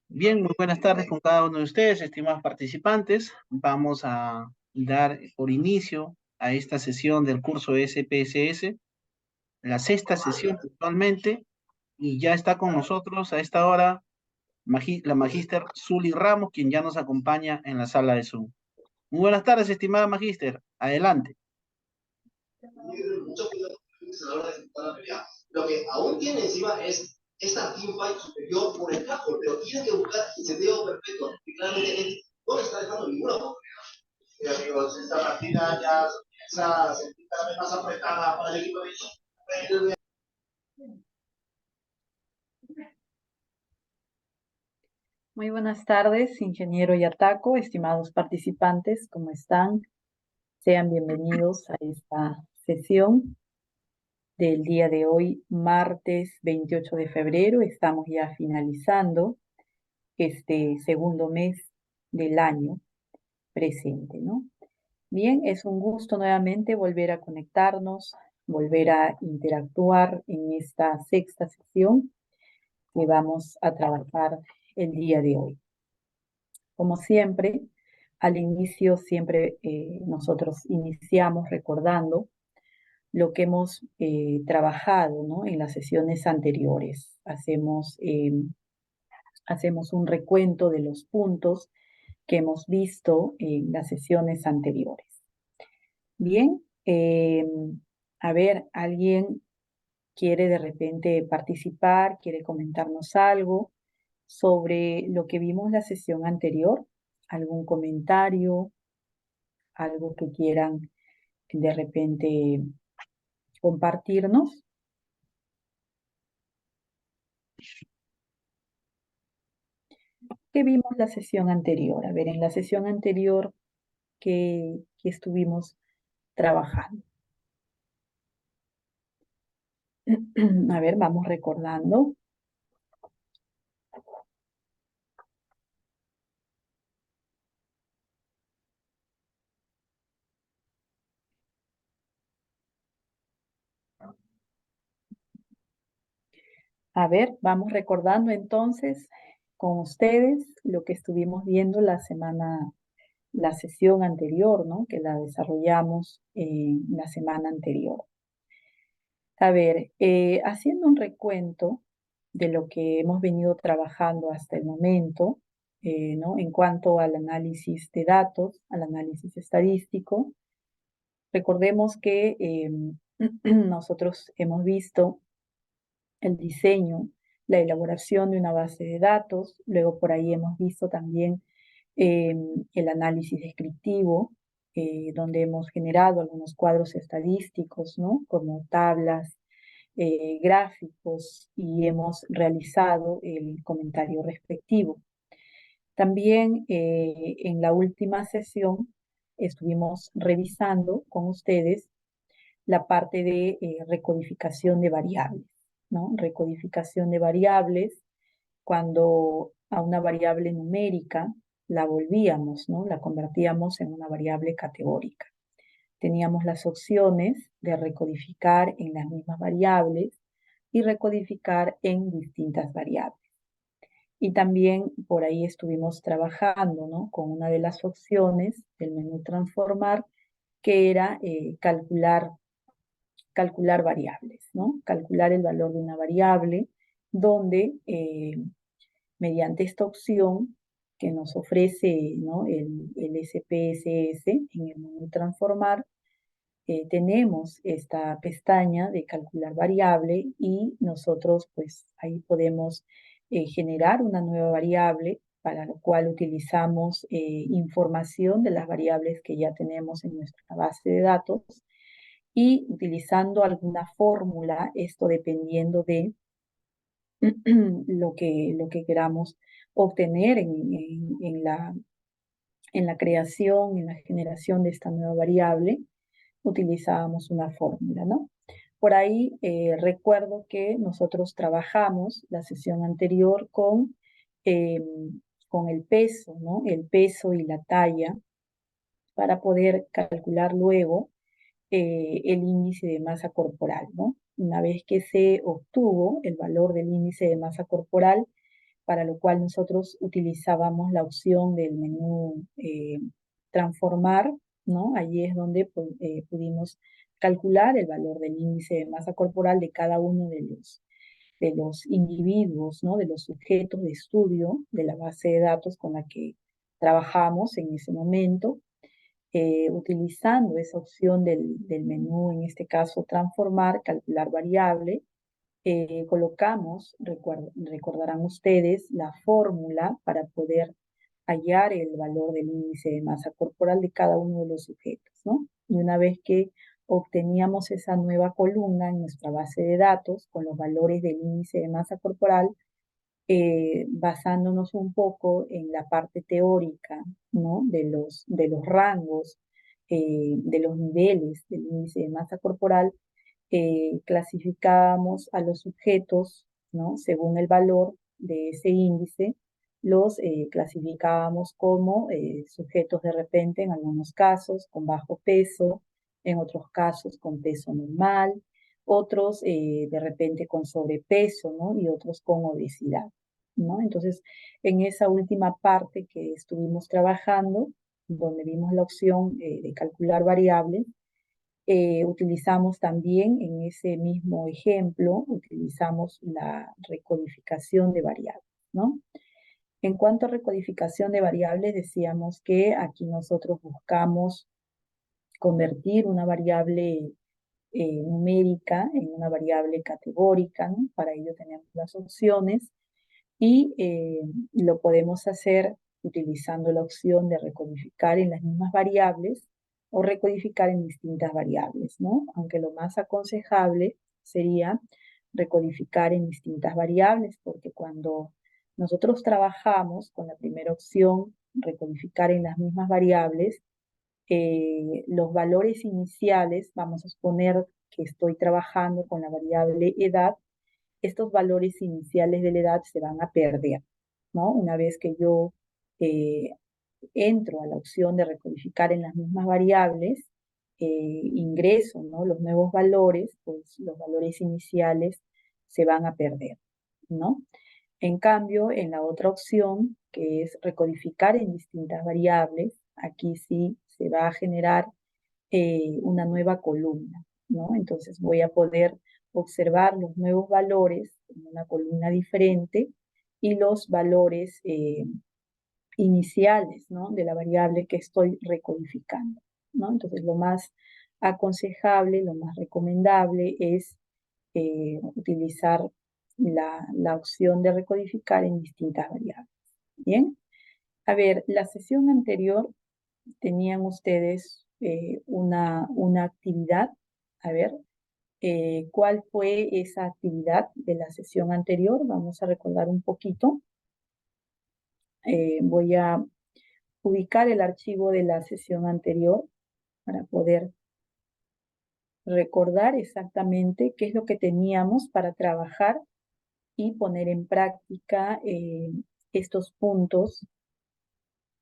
Bien, muy buenas tardes con cada uno de ustedes, estimados participantes. Vamos a dar por inicio a esta sesión del curso SPSS, la sexta sesión actualmente, y ya está con nosotros a esta hora la magíster Zuli Ramos, quien ya nos acompaña en la sala de Zoom. Muy buenas tardes, estimada magíster. Adelante. Lo que aún tiene encima es esta teamfight superior por el campo, pero tiene que buscar el sentido perfecto, que claramente no le está dejando ninguna oportunidad. Sí, amigos, esta partida ya comienza a sentir cada vez más apretada para el equipo de ellos. Muy buenas tardes, ingeniero Yataco, estimados participantes, ¿cómo están? Sean bienvenidos a esta sesión del día de hoy, martes 28 de febrero. Estamos ya finalizando este segundo mes del año presente, ¿no? Bien, es un gusto nuevamente volver a conectarnos, volver a interactuar en esta sexta sesión que vamos a trabajar el día de hoy. Como siempre, al inicio siempre nosotros iniciamos recordando lo que hemos trabajado, ¿no? En las sesiones anteriores. Hacemos un recuento de los puntos que hemos visto en las sesiones anteriores. Bien, a ver, ¿alguien quiere de repente participar, quiere comentarnos algo sobre lo que vimos la sesión anterior? ¿Algún comentario, algo que quieran de repente compartirnos? ¿Qué vimos la sesión anterior? A ver, en la sesión anterior, ¿qué estuvimos trabajando? A ver, vamos recordando. A ver, vamos recordando entonces con ustedes lo que estuvimos viendo la sesión anterior, ¿no? Que la desarrollamos la semana anterior. A ver, haciendo un recuento de lo que hemos venido trabajando hasta el momento, ¿no? En cuanto al análisis de datos, al análisis estadístico, recordemos que nosotros hemos visto el diseño, la elaboración de una base de datos, luego por ahí hemos visto también el análisis descriptivo, donde hemos generado algunos cuadros estadísticos, ¿no? Como tablas, gráficos, y hemos realizado el comentario respectivo. También en la última sesión estuvimos revisando con ustedes la parte de recodificación de variables, ¿no? Recodificación de variables cuando a una variable numérica la volvíamos, ¿no? La convertíamos en una variable categórica. Teníamos las opciones de recodificar en las mismas variables y recodificar en distintas variables. Y también por ahí estuvimos trabajando, ¿no? Con una de las opciones del menú transformar, que era calcular variables, ¿no? Calcular el valor de una variable, donde mediante esta opción que nos ofrece, ¿no? el SPSS en el menú transformar, tenemos esta pestaña de calcular variable y nosotros pues ahí podemos generar una nueva variable, para lo cual utilizamos información de las variables que ya tenemos en nuestra base de datos, y utilizando alguna fórmula, esto dependiendo de lo que queramos obtener en la creación, en la generación de esta nueva variable, utilizábamos una fórmula, ¿no? Por ahí recuerdo que nosotros trabajamos la sesión anterior con el peso, ¿no? El peso y la talla, para poder calcular luego el índice de masa corporal, ¿no? una vez que se obtuvo el valor del índice de masa corporal, para lo cual nosotros utilizábamos la opción del menú transformar, ¿no? Allí es donde pudimos calcular el valor del índice de masa corporal de cada uno de los individuos, ¿no? De los sujetos de estudio de la base de datos con la que trabajamos en ese momento. Utilizando esa opción del menú, en este caso transformar, calcular variable, colocamos, recordarán ustedes, la fórmula para poder hallar el valor del índice de masa corporal de cada uno de los sujetos, ¿no? Y una vez que obteníamos esa nueva columna en nuestra base de datos con los valores del índice de masa corporal, basándonos un poco en la parte teórica, ¿no? De los rangos, de los niveles del índice de masa corporal, clasificábamos a los sujetos, ¿no? Según el valor de ese índice, los clasificábamos como sujetos de repente, en algunos casos, con bajo peso, en otros casos con peso normal, otros de repente con sobrepeso, ¿no? Y otros con obesidad, ¿no? Entonces, en esa última parte que estuvimos trabajando, donde vimos la opción de calcular variables, utilizamos también en ese mismo ejemplo, utilizamos la recodificación de variables, ¿no? En cuanto a recodificación de variables, decíamos que aquí nosotros buscamos convertir una variable numérica en una variable categórica, ¿no? Para ello tenemos las opciones y lo podemos hacer utilizando la opción de recodificar en las mismas variables o recodificar en distintas variables, ¿no? Aunque lo más aconsejable sería recodificar en distintas variables, porque cuando nosotros trabajamos con la primera opción, recodificar en las mismas variables, los valores iniciales, vamos a suponer que estoy trabajando con la variable edad, estos valores iniciales de la edad se van a perder, ¿no? Una vez que yo eh, entro a la opción de recodificar en las mismas variables, ingreso, ¿no? Los nuevos valores, pues los valores iniciales se van a perder, ¿no? En cambio, en la otra opción, que es recodificar en distintas variables, aquí sí se va a generar una nueva columna, ¿no? Entonces voy a poder observar los nuevos valores en una columna diferente y los valores iniciales, ¿no? De la variable que estoy recodificando, ¿no? Entonces lo más aconsejable, lo más recomendable es utilizar la opción de recodificar en distintas variables. Bien, a ver, la sesión anterior tenían ustedes una actividad. A ver, ¿cuál fue esa actividad de la sesión anterior? Vamos a recordar un poquito. Voy a ubicar el archivo de la sesión anterior para poder recordar exactamente qué es lo que teníamos para trabajar y poner en práctica estos puntos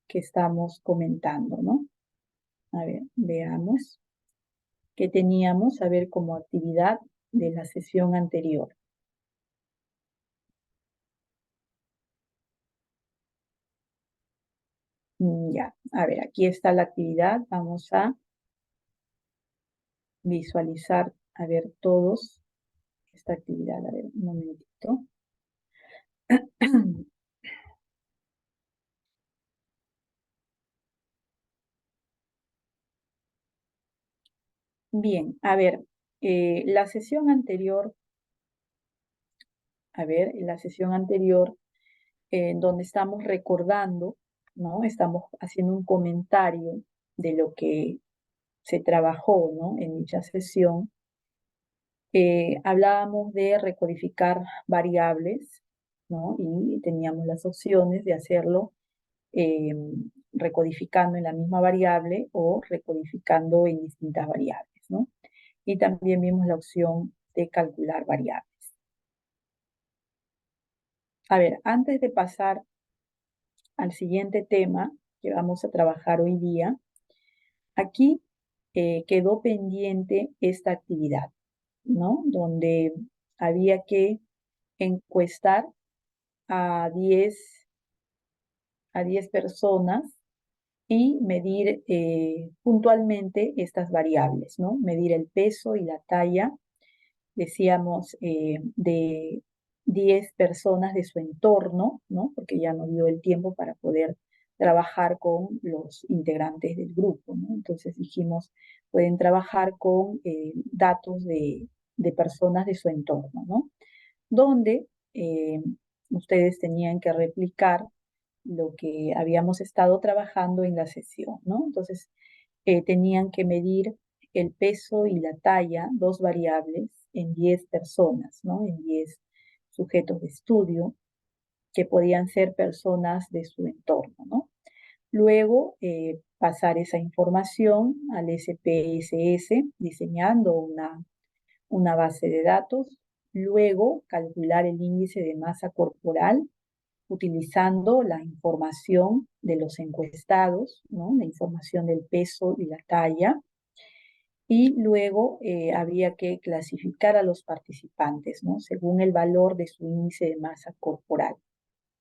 que estamos comentando, ¿no? A ver, veamos qué teníamos, a ver, como actividad de la sesión anterior. Ya, a ver, aquí está la actividad. Vamos a visualizar, a ver, todos esta actividad. A ver, un momentito. Bien, a ver, la sesión anterior, a ver, en la sesión anterior, donde estamos recordando, ¿no? Estamos haciendo un comentario de lo que se trabajó, ¿no? En dicha sesión. Hablábamos de recodificar variables, ¿no? Y teníamos las opciones de hacerlo eh, recodificando en la misma variable o recodificando en distintas variables, ¿no? Y también vimos la opción de calcular variables. A ver, antes de pasar al siguiente tema que vamos a trabajar hoy día, aquí quedó pendiente esta actividad, ¿no? Donde había que encuestar a 10 personas y medir puntualmente estas variables, ¿no? Medir el peso y la talla, decíamos, de 10 personas de su entorno, ¿no? Porque ya no dio el tiempo para poder trabajar con los integrantes del grupo, ¿no? Entonces dijimos, pueden trabajar con datos de personas de su entorno, ¿no? Donde ustedes tenían que replicar lo que habíamos estado trabajando en la sesión, ¿no? Entonces, tenían que medir el peso y la talla, dos variables, en 10 personas, ¿no? En 10 sujetos de estudio, que podían ser personas de su entorno, ¿no? Luego, pasar esa información al SPSS, diseñando una base de datos. Luego, calcular el índice de masa corporal utilizando la información de los encuestados, ¿no? La información del peso y la talla. Y luego había que clasificar a los participantes, ¿no? Según el valor de su índice de masa corporal.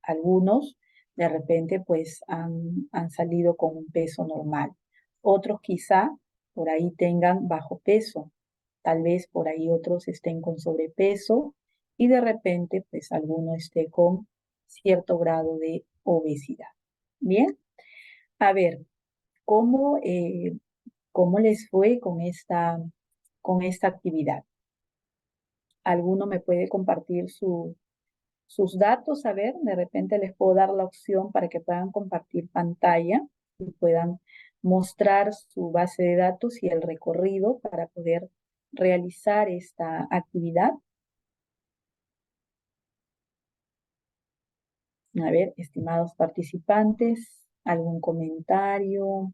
Algunos de repente pues han salido con un peso normal. Otros quizá por ahí tengan bajo peso. Tal vez por ahí otros estén con sobrepeso y de repente pues alguno esté con cierto grado de obesidad. Bien, a ver, ¿cómo, cómo les fue con esta actividad? ¿Alguno me puede compartir sus datos? A ver, de repente les puedo dar la opción para que puedan compartir pantalla y puedan mostrar su base de datos y el recorrido para poder realizar esta actividad. A ver, estimados participantes, ¿algún comentario?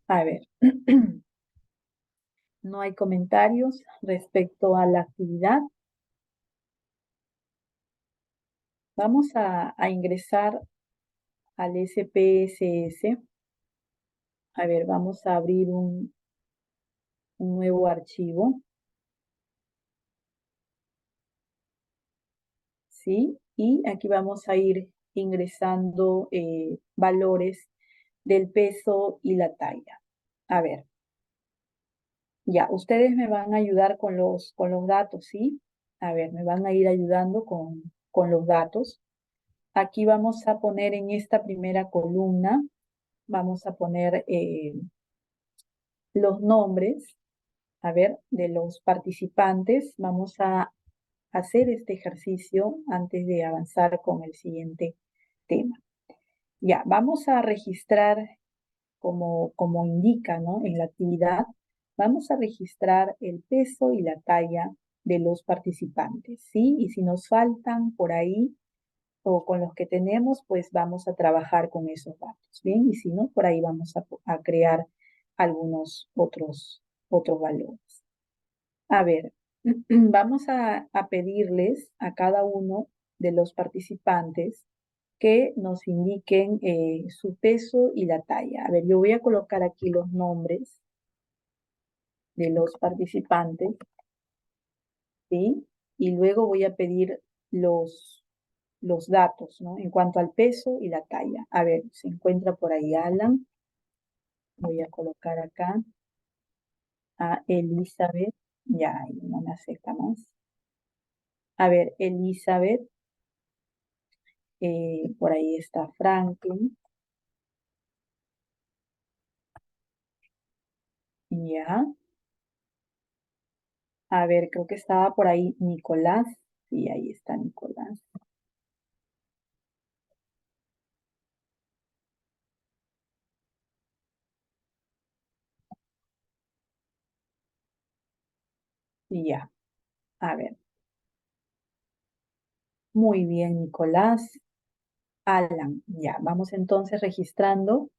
A ver, no hay comentarios respecto a la actividad. Vamos a ingresar al SPSS. A ver, vamos a abrir un nuevo archivo. ¿Sí? Y aquí vamos a ir ingresando valores del peso y la talla. A ver, ya, ustedes me van a ayudar con los datos, ¿sí? A ver, me van a ir ayudando con los datos. Aquí vamos a poner en esta primera columna, vamos a poner los nombres, a ver, de los participantes. Vamos a hacer este ejercicio antes de avanzar con el siguiente tema. Ya, vamos a registrar como indica, ¿no? En la actividad, vamos a registrar el peso y la talla de los participantes, ¿sí? Y si nos faltan por ahí o con los que tenemos, pues vamos a trabajar con esos datos, ¿bien? Y si no, por ahí vamos a crear algunos otros valores. A ver, vamos a pedirles a cada uno de los participantes que nos indiquen su peso y la talla. A ver, yo voy a colocar aquí los nombres de los participantes, ¿sí? Y luego voy a pedir los datos, ¿no? En cuanto al peso y la talla. A ver, se encuentra por ahí Alan. Voy a colocar acá a Elizabeth. Ya, ahí no me acepta más. A ver, Elizabeth. Por ahí está Franklin. Ya. A ver, creo que estaba por ahí Nicolás. Sí, ahí está Nicolás. Ya, a ver. Muy bien, Nicolás. Alan, ya, vamos entonces registrando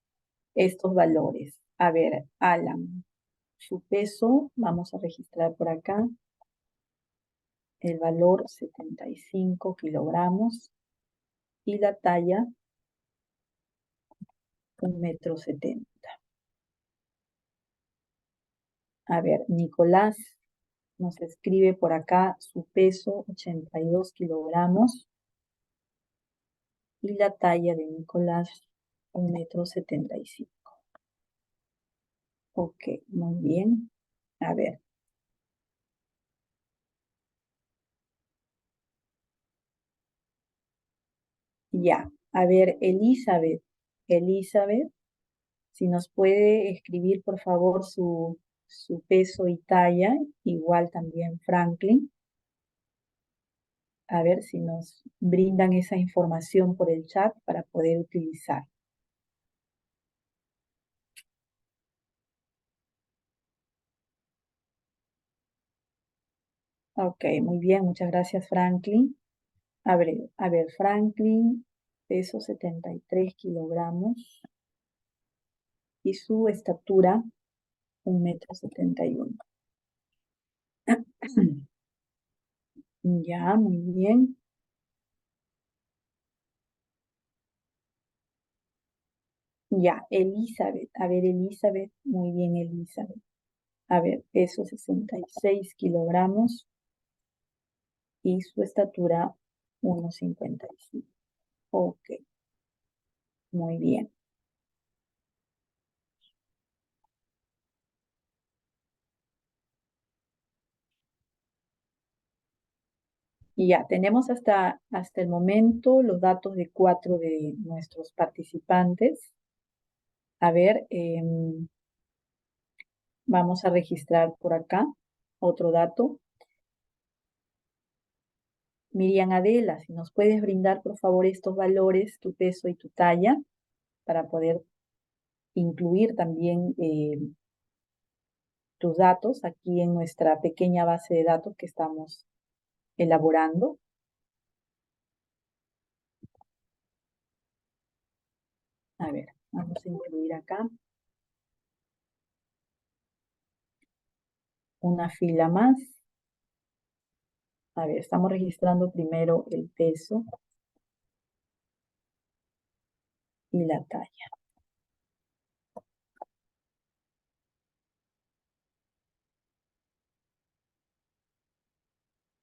estos valores. A ver, Alan, su peso, vamos a registrar por acá el valor 75 kilogramos y la talla 1,70 m. A ver, Nicolás nos escribe por acá su peso 82 kilogramos y la talla de Nicolás 1,75 m. Ok, muy bien. A ver. Ya, a ver, Elizabeth, si nos puede escribir por favor su peso y talla, igual también Franklin, a ver si nos brindan esa información por el chat para poder utilizar. Ok, muy bien, muchas gracias Franklin. A ver, Franklin, peso 73 kilogramos y su estatura 1,71 m. Ya, muy bien. Ya, Elizabeth. A ver, Elizabeth. Muy bien, Elizabeth. A ver, peso 66 kilogramos y su estatura 1,55. Ok, muy bien. Y ya, tenemos hasta el momento los datos de 4 de nuestros participantes. A ver, vamos a registrar por acá otro dato. Miriam Adela, si nos puedes brindar por favor estos valores, tu peso y tu talla, para poder incluir también tus datos aquí en nuestra pequeña base de datos que estamos elaborando. A ver, vamos a incluir acá una fila más. A ver, estamos registrando primero el peso y la talla.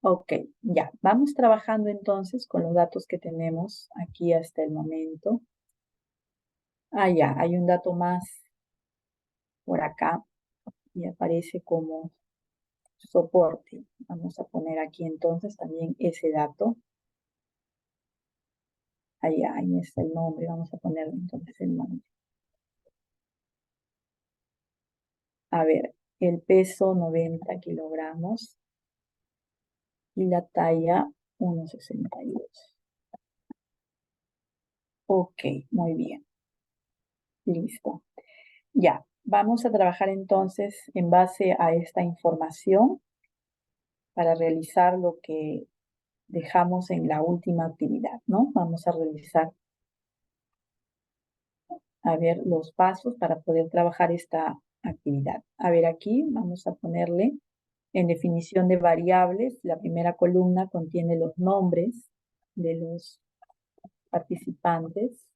Ok, ya, vamos trabajando entonces con los datos que tenemos aquí hasta el momento. Ah, ya, hay un dato más por acá y aparece como soporte. Vamos a poner aquí entonces también ese dato. Allá, ahí está el nombre, vamos a poner entonces el nombre. A ver, el peso 90 kilogramos y la talla 1,62. Ok, muy bien. Listo. Ya, vamos a trabajar entonces en base a esta información para realizar lo que dejamos en la última actividad, ¿no? Vamos a realizar, a ver, los pasos para poder trabajar esta actividad. A ver, aquí vamos a ponerle en definición de variables. La primera columna contiene los nombres de los participantes.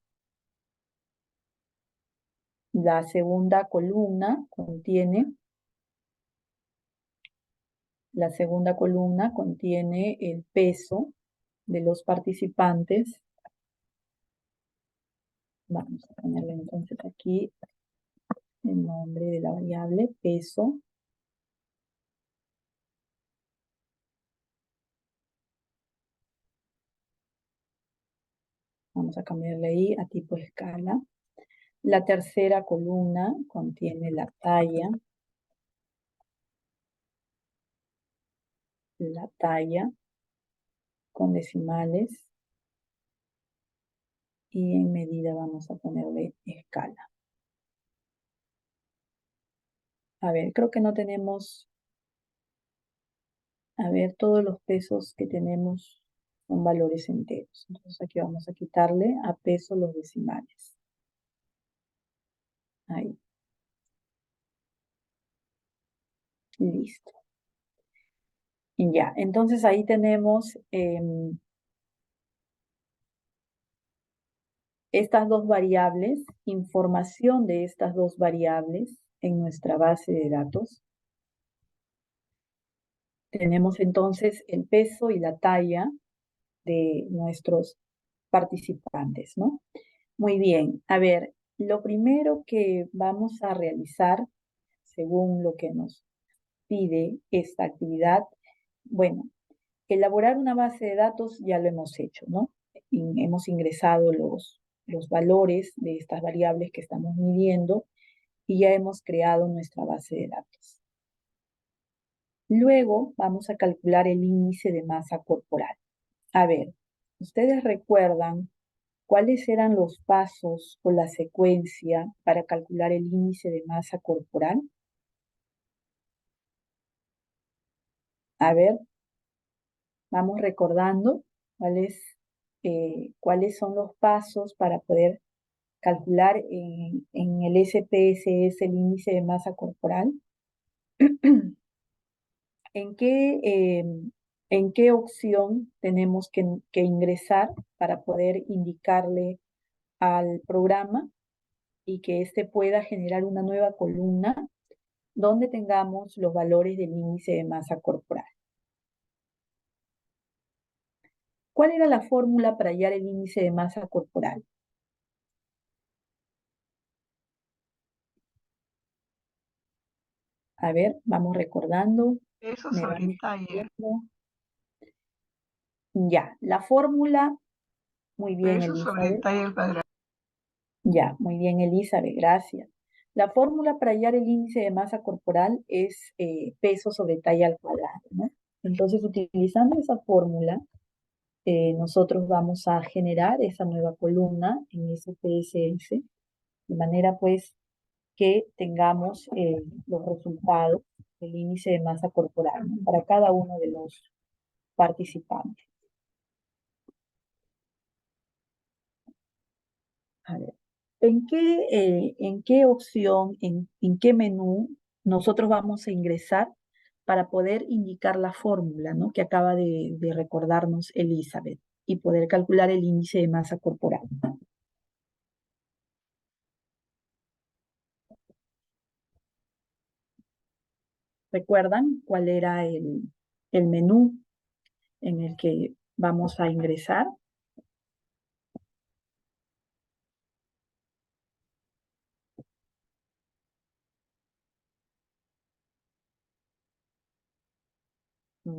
La segunda columna contiene el peso de los participantes. Vamos a ponerle entonces aquí el nombre de la variable, peso. Vamos a cambiarle ahí a tipo escala. La tercera columna contiene la talla con decimales y en medida vamos a ponerle escala. A ver, creo que no tenemos A ver, todos los pesos que tenemos son valores enteros. Entonces aquí vamos a quitarle a peso los decimales. Ahí. Listo. Y ya, entonces ahí tenemos estas dos variables, información de estas dos variables en nuestra base de datos. Tenemos entonces el peso y la talla de nuestros participantes, ¿no? Muy bien, a ver, lo primero que vamos a realizar, según lo que nos pide esta actividad, bueno, elaborar una base de datos ya lo hemos hecho, ¿no? Hemos ingresado los valores de estas variables que estamos midiendo y ya hemos creado nuestra base de datos. Luego vamos a calcular el índice de masa corporal. A ver, ¿ustedes recuerdan cuáles eran los pasos o la secuencia para calcular el índice de masa corporal? A ver, vamos recordando cuáles son los pasos para poder calcular en el SPSS el índice de masa corporal. ¿En qué opción tenemos que ingresar para poder indicarle al programa y que éste pueda generar una nueva columna donde tengamos los valores del índice de masa corporal? ¿Cuál era la fórmula para hallar el índice de masa corporal? A ver, vamos recordando. Peso Me sobre van talla. diciendo. Ya, la fórmula, muy bien, Peso sobre Elizabeth. talla al cuadrado. Ya, muy bien, Elizabeth, gracias. La fórmula para hallar el índice de masa corporal es peso sobre talla al cuadrado, ¿no? Entonces, utilizando esa fórmula, nosotros vamos a generar esa nueva columna en SPSS, de manera pues que tengamos los resultados del índice de masa corporal, ¿no? Para cada uno de los participantes. A ver, ¿en qué opción, en qué menú nosotros vamos a ingresar para poder indicar la fórmula, ¿no? Que acaba de recordarnos Elizabeth y poder calcular el índice de masa corporal? ¿Recuerdan cuál era el menú en el que vamos a ingresar?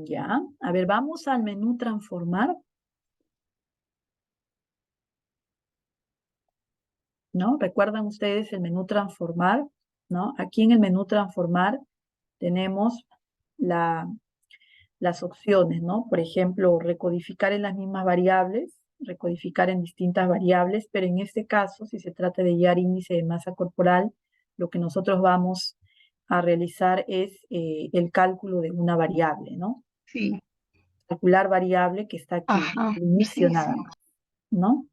Ya, a ver, vamos al menú transformar, ¿no? ¿Recuerdan ustedes el menú transformar? ¿No? Aquí en el menú transformar tenemos las opciones, ¿no? Por ejemplo, recodificar en las mismas variables, recodificar en distintas variables, pero en este caso, si se trata de hallar índice de masa corporal, lo que nosotros vamos a realizar es el cálculo de una variable, ¿no? Sí. Calcular variable que está aquí, Ajá. al inicio Sí, nada sí. más, ¿no?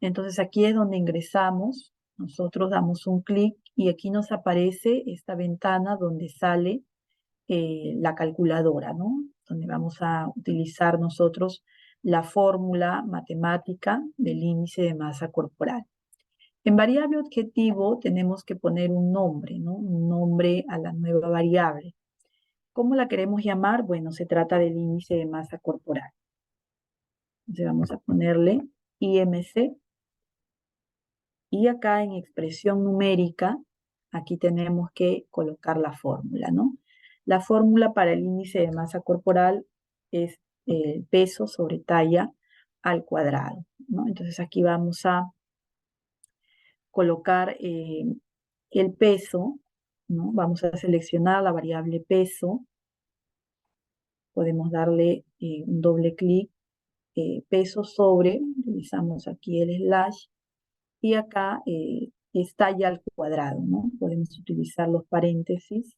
Entonces aquí es donde ingresamos, nosotros damos un clic y aquí nos aparece esta ventana donde sale la calculadora, ¿no? Donde vamos a utilizar nosotros la fórmula matemática del índice de masa corporal. En variable objetivo tenemos que poner un nombre, ¿no? Un nombre a la nueva variable. ¿Cómo la queremos llamar? Bueno, se trata del índice de masa corporal. Entonces vamos a ponerle IMC. Y acá en expresión numérica, aquí tenemos que colocar la fórmula, ¿no? La fórmula para el índice de masa corporal es peso sobre talla al cuadrado, ¿no? Entonces aquí vamos a colocar el peso, ¿no? Vamos a seleccionar la variable peso. Podemos darle un doble clic, peso sobre, utilizamos aquí el slash, y acá está ya al cuadrado, ¿no? Podemos utilizar los paréntesis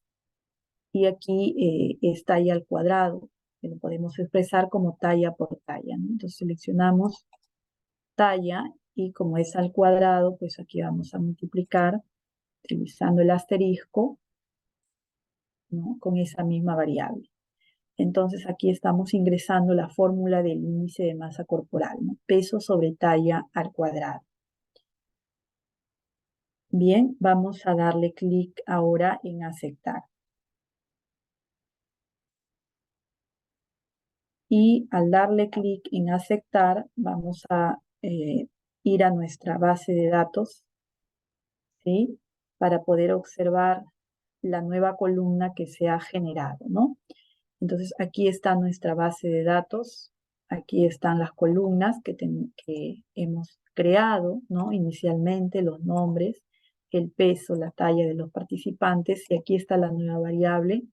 y aquí está ya al cuadrado. que lo podemos expresar como talla por talla, ¿no? Entonces seleccionamos talla y como es al cuadrado, pues aquí vamos a multiplicar utilizando el asterisco, ¿no? Con esa misma variable. Entonces aquí estamos ingresando la fórmula del índice de masa corporal, ¿no? Peso sobre talla al cuadrado. Bien, vamos a darle clic ahora en aceptar. Y al darle clic en aceptar, vamos a ir a nuestra base de datos, ¿sí? Para poder observar la nueva columna que se ha generado, ¿no? Entonces aquí está nuestra base de datos, aquí están las columnas que hemos creado, ¿no? Inicialmente los nombres, el peso, la talla de los participantes y aquí está la nueva variable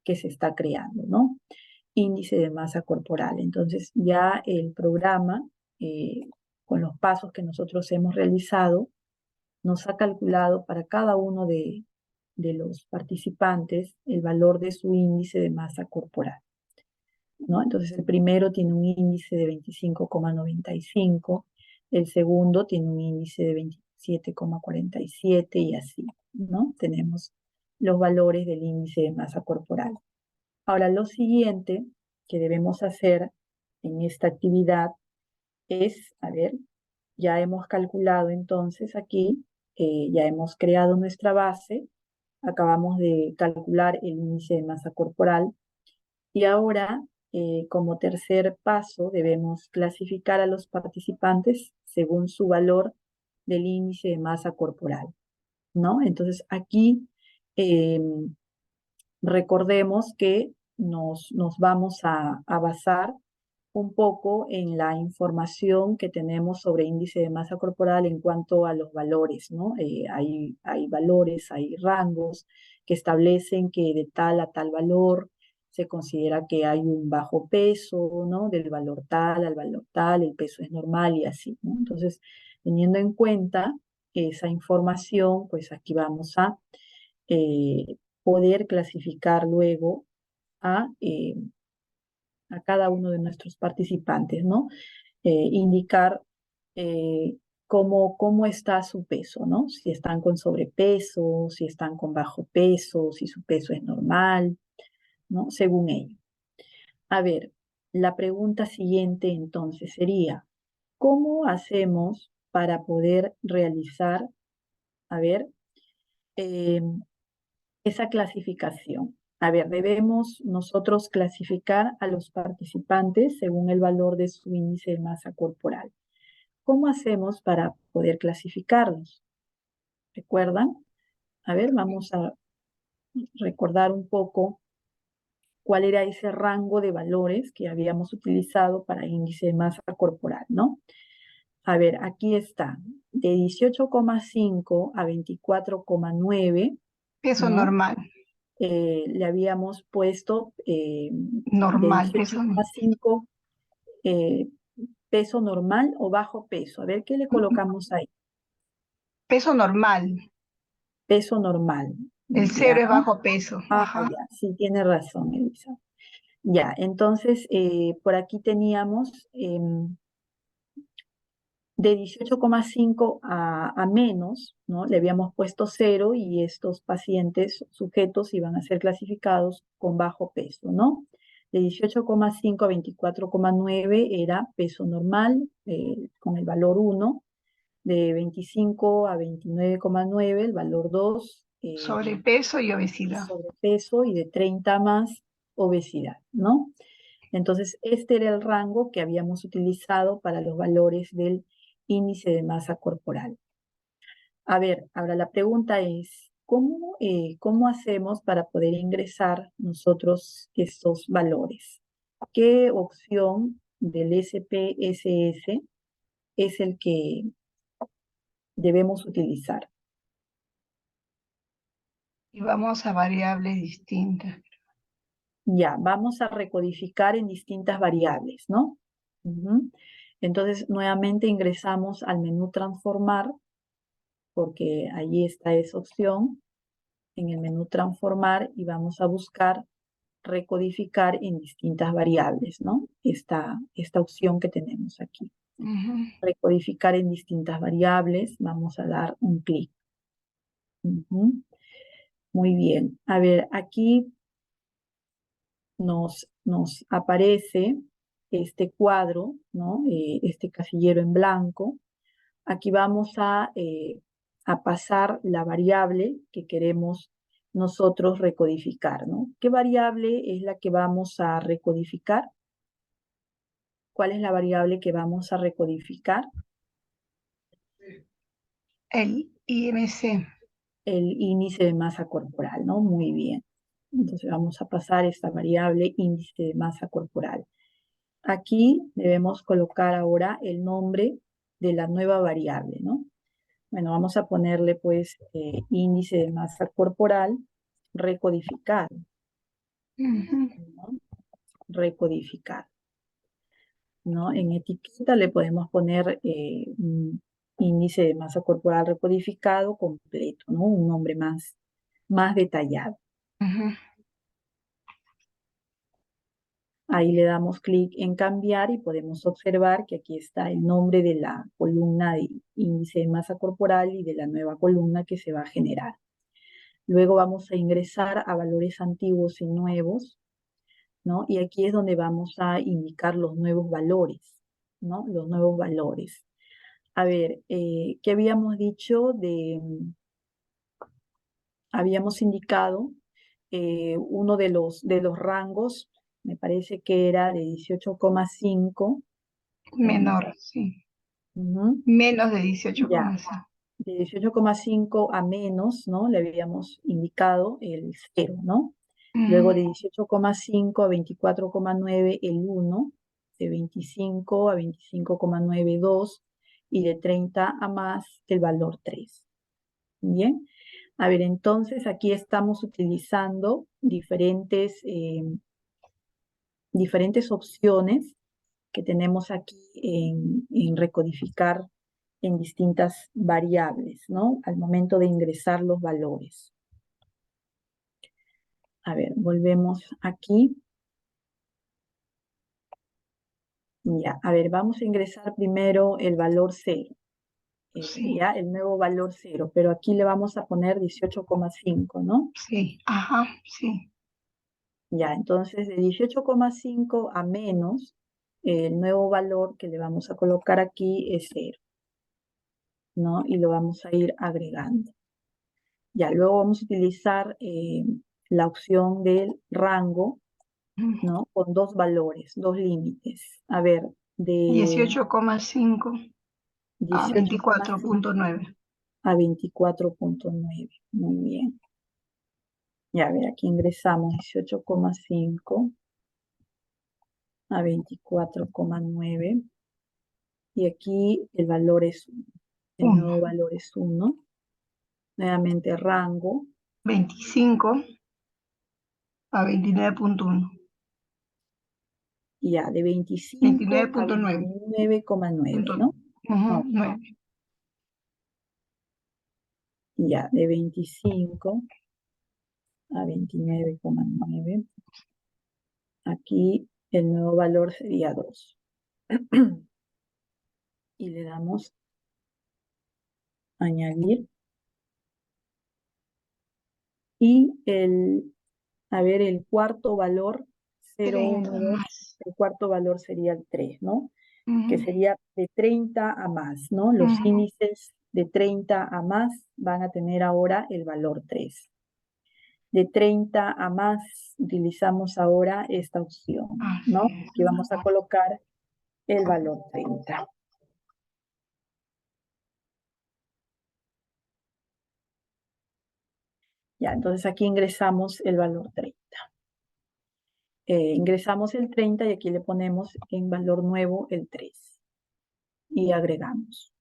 que se está creando, ¿no? Índice de masa corporal. Entonces ya el programa, con los pasos que nosotros hemos realizado, nos ha calculado para cada uno de los participantes el valor de su índice de masa corporal, ¿no? Entonces el primero tiene un índice de 25,95, el segundo tiene un índice de 27,47 y así, ¿no? Tenemos los valores del índice de masa corporal. Ahora, lo siguiente que debemos hacer en esta actividad es, a ver, ya hemos calculado entonces aquí, ya hemos creado nuestra base, acabamos de calcular el índice de masa corporal y ahora, como tercer paso, debemos clasificar a los participantes según su valor del índice de masa corporal, ¿no? Entonces aquí recordemos que nos vamos a basar un poco en la información que tenemos sobre índice de masa corporal en cuanto a los valores, ¿no? Hay valores, hay rangos que establecen que de tal a tal valor se considera que hay un bajo peso, ¿no? Del valor tal al valor tal, el peso es normal y así, ¿no? Entonces, teniendo en cuenta esa información, pues aquí vamos a poder clasificar luego a cada uno de nuestros participantes, ¿no? Indicar cómo está su peso, ¿no? Si están con sobrepeso, si están con bajo peso, si su peso es normal, ¿no? Según ello. A ver, la pregunta siguiente entonces sería, ¿cómo hacemos para poder realizar, a ver, esa clasificación? A ver, debemos nosotros clasificar a los participantes según el valor de su índice de masa corporal. ¿Cómo hacemos para poder clasificarlos? ¿Recuerdan? A ver, vamos a recordar un poco cuál era ese rango de valores que habíamos utilizado para índice de masa corporal, ¿no? A ver, aquí está, de 18,5 a 24,9. Peso ¿no? normal, Le habíamos puesto de normal, peso, 18,5 peso normal o bajo peso. A ver, ¿qué le colocamos ahí? peso normal. Peso normal. El Ya. cero es bajo peso. Ajá. Ya, sí, tiene razón, Elisa. Ya, entonces, por aquí teníamos de 18,5 a menos, ¿no? Le habíamos puesto 0 y estos pacientes sujetos iban a ser clasificados con bajo peso, ¿no? De 18,5 a 24,9 era peso normal, con el valor 1. De 25 a 29,9 el valor 2. Sobrepeso y obesidad. Sobrepeso y de 30 más obesidad, ¿no? Entonces, este era el rango que habíamos utilizado para los valores del índice de masa corporal. A ver, ahora la pregunta es, ¿cómo hacemos para poder ingresar nosotros estos valores? ¿Qué opción del SPSS es el que debemos utilizar? Y vamos a variables distintas. Ya, vamos a recodificar en distintas variables, ¿no? Entonces, nuevamente ingresamos al menú transformar, porque allí está esa opción, en el menú transformar, y vamos a buscar recodificar en distintas variables, ¿no? Esta opción que tenemos aquí. Recodificar en distintas variables, vamos a dar un clic. Muy bien. A ver, aquí nos aparece este cuadro, ¿no? Este casillero en blanco. Aquí vamos a pasar la variable que queremos nosotros recodificar, ¿no? ¿Qué variable es la que vamos a recodificar? ¿Cuál es la variable que vamos a recodificar? El IMC. El índice de masa corporal, ¿no? Muy bien. Entonces vamos a pasar esta variable índice de masa corporal. Aquí debemos colocar ahora el nombre de la nueva variable, ¿no? Bueno, vamos a ponerle pues índice de masa corporal recodificado, ¿no? Recodificado, ¿no? En etiqueta le podemos poner un índice de masa corporal recodificado completo, ¿no? Un nombre más detallado. Ahí le damos clic en cambiar y podemos observar que aquí está el nombre de la columna de índice de masa corporal y de la nueva columna que se va a generar. Luego vamos a ingresar a valores antiguos y nuevos, ¿no? Y aquí es donde vamos a indicar los nuevos valores, ¿no? Los nuevos valores. A ver, ¿qué habíamos dicho habíamos indicado uno de los rangos, me parece que era de 18,5. Menor, sí. Menos de 18,5. De 18,5 a menos, ¿no? Le habíamos indicado el 0, ¿no? Luego de 18,5 a 24,9 el 1, de 25 a 25,9 2 y de 30 a más el valor 3. Bien. A ver, entonces aquí estamos utilizando diferentes opciones que tenemos aquí en recodificar en distintas variables, ¿no? Al momento de ingresar los valores. A ver, volvemos aquí. Ya, a ver, vamos a ingresar primero el valor 0. Sí. Ya, el nuevo valor 0, pero aquí le vamos a poner 18,5, ¿no? Sí, ajá, sí. Ya, entonces de 18,5 a menos, el nuevo valor que le vamos a colocar aquí es 0, ¿no? Y lo vamos a ir agregando. Ya, luego vamos a utilizar la opción del rango, ¿no? Con dos valores, dos límites. A ver, de 18,5 a 24,9. A 24,9. Muy bien. Ya, a ver, aquí ingresamos 18,5 a 24,9. Y aquí el valor es 1. El nuevo valor es 1. Nuevamente rango. 25 a 29,1. Ya, de 25 a 29,9, ¿no? 9. Ya, de 25 a 29,9. Aquí el nuevo valor sería 2. Y le damos añadir. Y el cuarto valor, 0,1,2, el cuarto valor sería el 3, ¿no? Que sería de 30 a más, ¿no? Los índices de 30 a más van a tener ahora el valor 3. De 30 a más utilizamos ahora esta opción, ¿no? Que vamos a colocar el valor 30. Ya, entonces aquí ingresamos el valor 30. Ingresamos el 30 y aquí le ponemos en valor nuevo el 3. Y agregamos.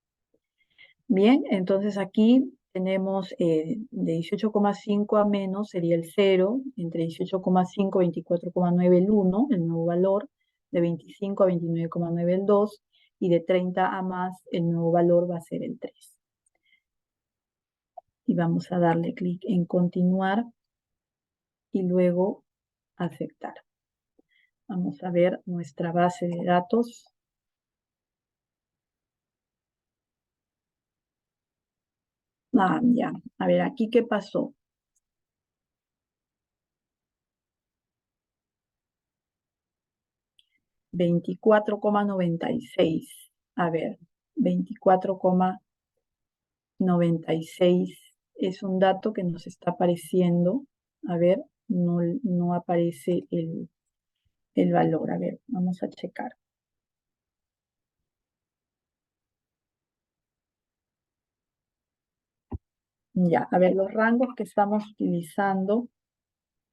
Bien, entonces aquí tenemos de 18,5 a menos sería el 0, entre 18,5 y 24,9 el 1, el nuevo valor, de 25 a 29,9 el 2, y de 30 a más el nuevo valor va a ser el 3. Y vamos a darle clic en continuar y luego aceptar. Vamos a ver nuestra base de datos. Ya. A ver, aquí qué pasó. $24,96. A ver, 24,96 es un dato que nos está apareciendo. A ver, no aparece el valor. A ver, vamos a checar. Ya, a ver, los rangos que estamos utilizando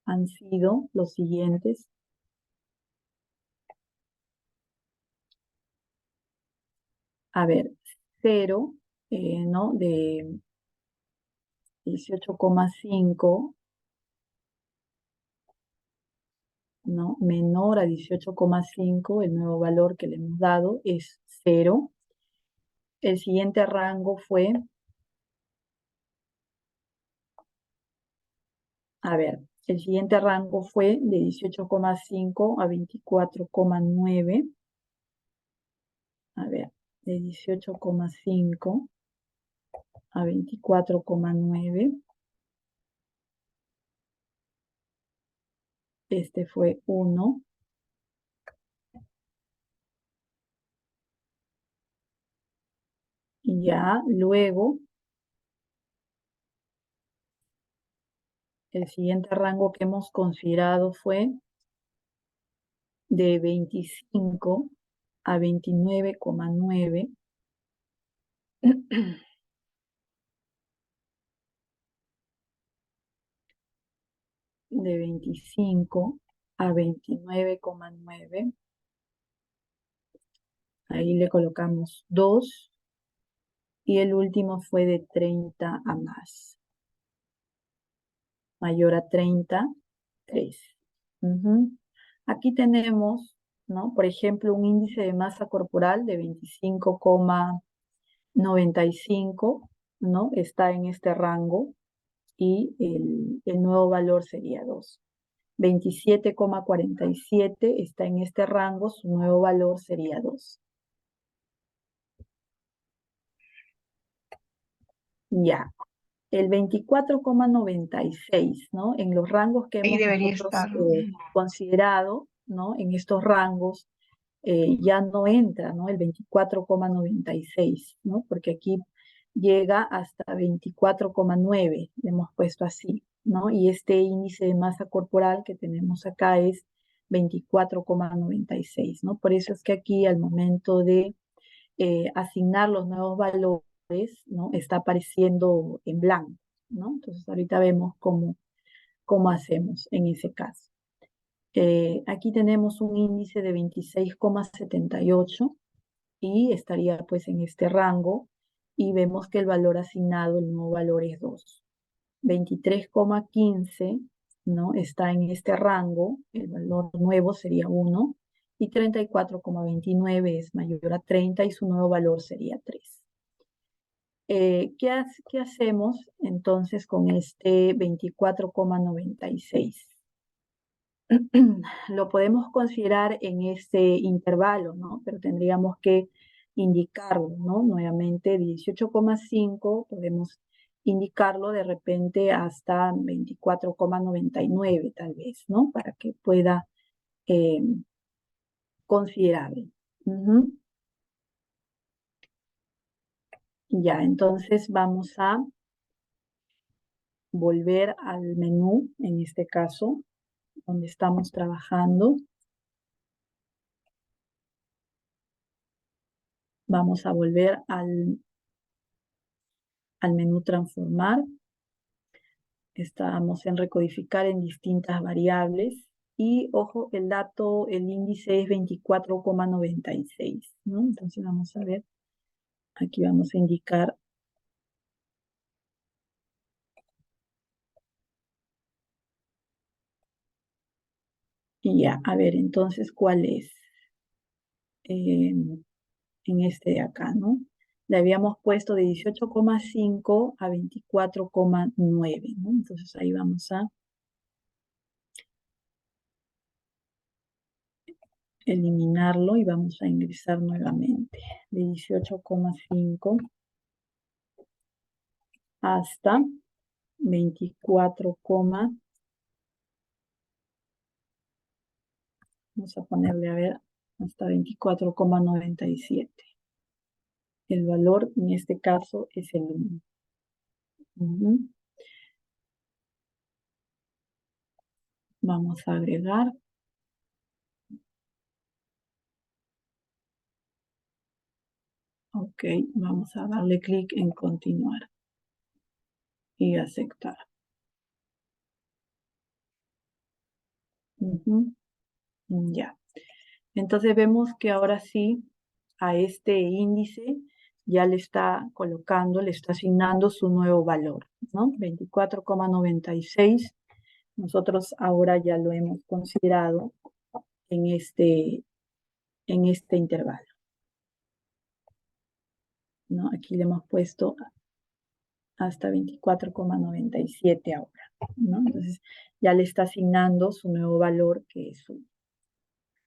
han sido los siguientes. A ver, 0, ¿no? De 18,5, ¿no? Menor a 18,5, el nuevo valor que le hemos dado es 0. El siguiente rango fue, a ver, el siguiente rango fue de 18,5 a 24,9. A ver, de 18,5 a 24,9. Este fue 1. Y ya, luego, el siguiente rango que hemos considerado fue de 25 a 29,9. De 25 a 29,9. Ahí le colocamos 2. Y el último fue de 30 a más. Mayor a 30, 3. Aquí tenemos, ¿no? Por ejemplo, un índice de masa corporal de 25,95, ¿no? Está en este rango y el nuevo valor sería 2. 27,47 está en este rango, su nuevo valor sería 2. Ya, el 24,96, ¿no? En los rangos que Ahí hemos debería nosotros estar. considerado, ¿no? En estos rangos ya no entra, ¿no? El 24,96, ¿no? Porque aquí llega hasta 24,9, le hemos puesto así, ¿no? Y este índice de masa corporal que tenemos acá es 24,96, ¿no? Por eso es que aquí al momento de asignar los nuevos valores, ¿no? Está apareciendo en blanco, ¿no? Entonces ahorita vemos cómo hacemos en ese caso. Aquí tenemos un índice de 26,78 y estaría pues en este rango y vemos que el valor asignado, el nuevo valor es 2. 23,15, ¿no? Está en este rango, el valor nuevo sería 1 y 34,29 es mayor a 30 y su nuevo valor sería 3. ¿Qué hacemos entonces con este 24,96? Lo podemos considerar en este intervalo, ¿no? Pero tendríamos que indicarlo, ¿no? Nuevamente 18,5 podemos indicarlo de repente hasta 24,99 tal vez, ¿no? Para que pueda considerarlo. Ya, entonces vamos a volver al menú, en este caso, donde estamos trabajando. Vamos a volver al menú transformar. Estamos en recodificar en distintas variables. Y, ojo, el dato, el índice es 24,96, ¿no? Entonces vamos a ver. Aquí vamos a indicar. Y ya, a ver, entonces, ¿cuál es? En este de acá, ¿no? Le habíamos puesto de 18,5 a 24,9, ¿no? Entonces ahí vamos a eliminarlo y vamos a ingresar nuevamente. De 18,5 hasta 24, vamos a ponerle, a ver, hasta 24,97. El valor en este caso es el 1. Vamos a agregar. Ok, vamos a darle clic en continuar y aceptar. Ya. Entonces vemos que ahora sí a este índice ya le está colocando, le está asignando su nuevo valor, ¿no? 24,96. Nosotros ahora ya lo hemos considerado en este intervalo, ¿no? Aquí le hemos puesto hasta 24,97 ahora, ¿no? Entonces ya le está asignando su nuevo valor, que es 1.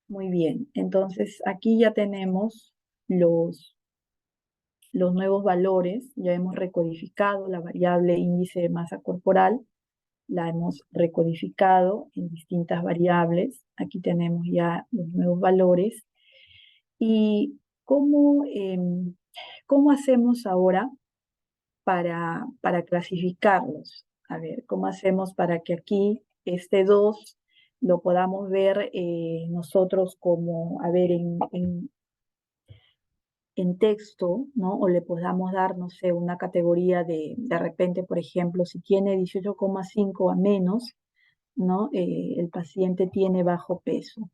Muy bien, entonces aquí ya tenemos los nuevos valores, ya hemos recodificado la variable índice de masa corporal, la hemos recodificado en distintas variables, aquí tenemos ya los nuevos valores. ¿Y cómo hacemos ahora para clasificarlos? A ver, ¿cómo hacemos para que aquí este 2 lo podamos ver nosotros como, a ver, en texto, ¿no? O le podamos dar, no sé, una categoría de repente, por ejemplo, si tiene 18,5 a menos, ¿no? El paciente tiene bajo peso,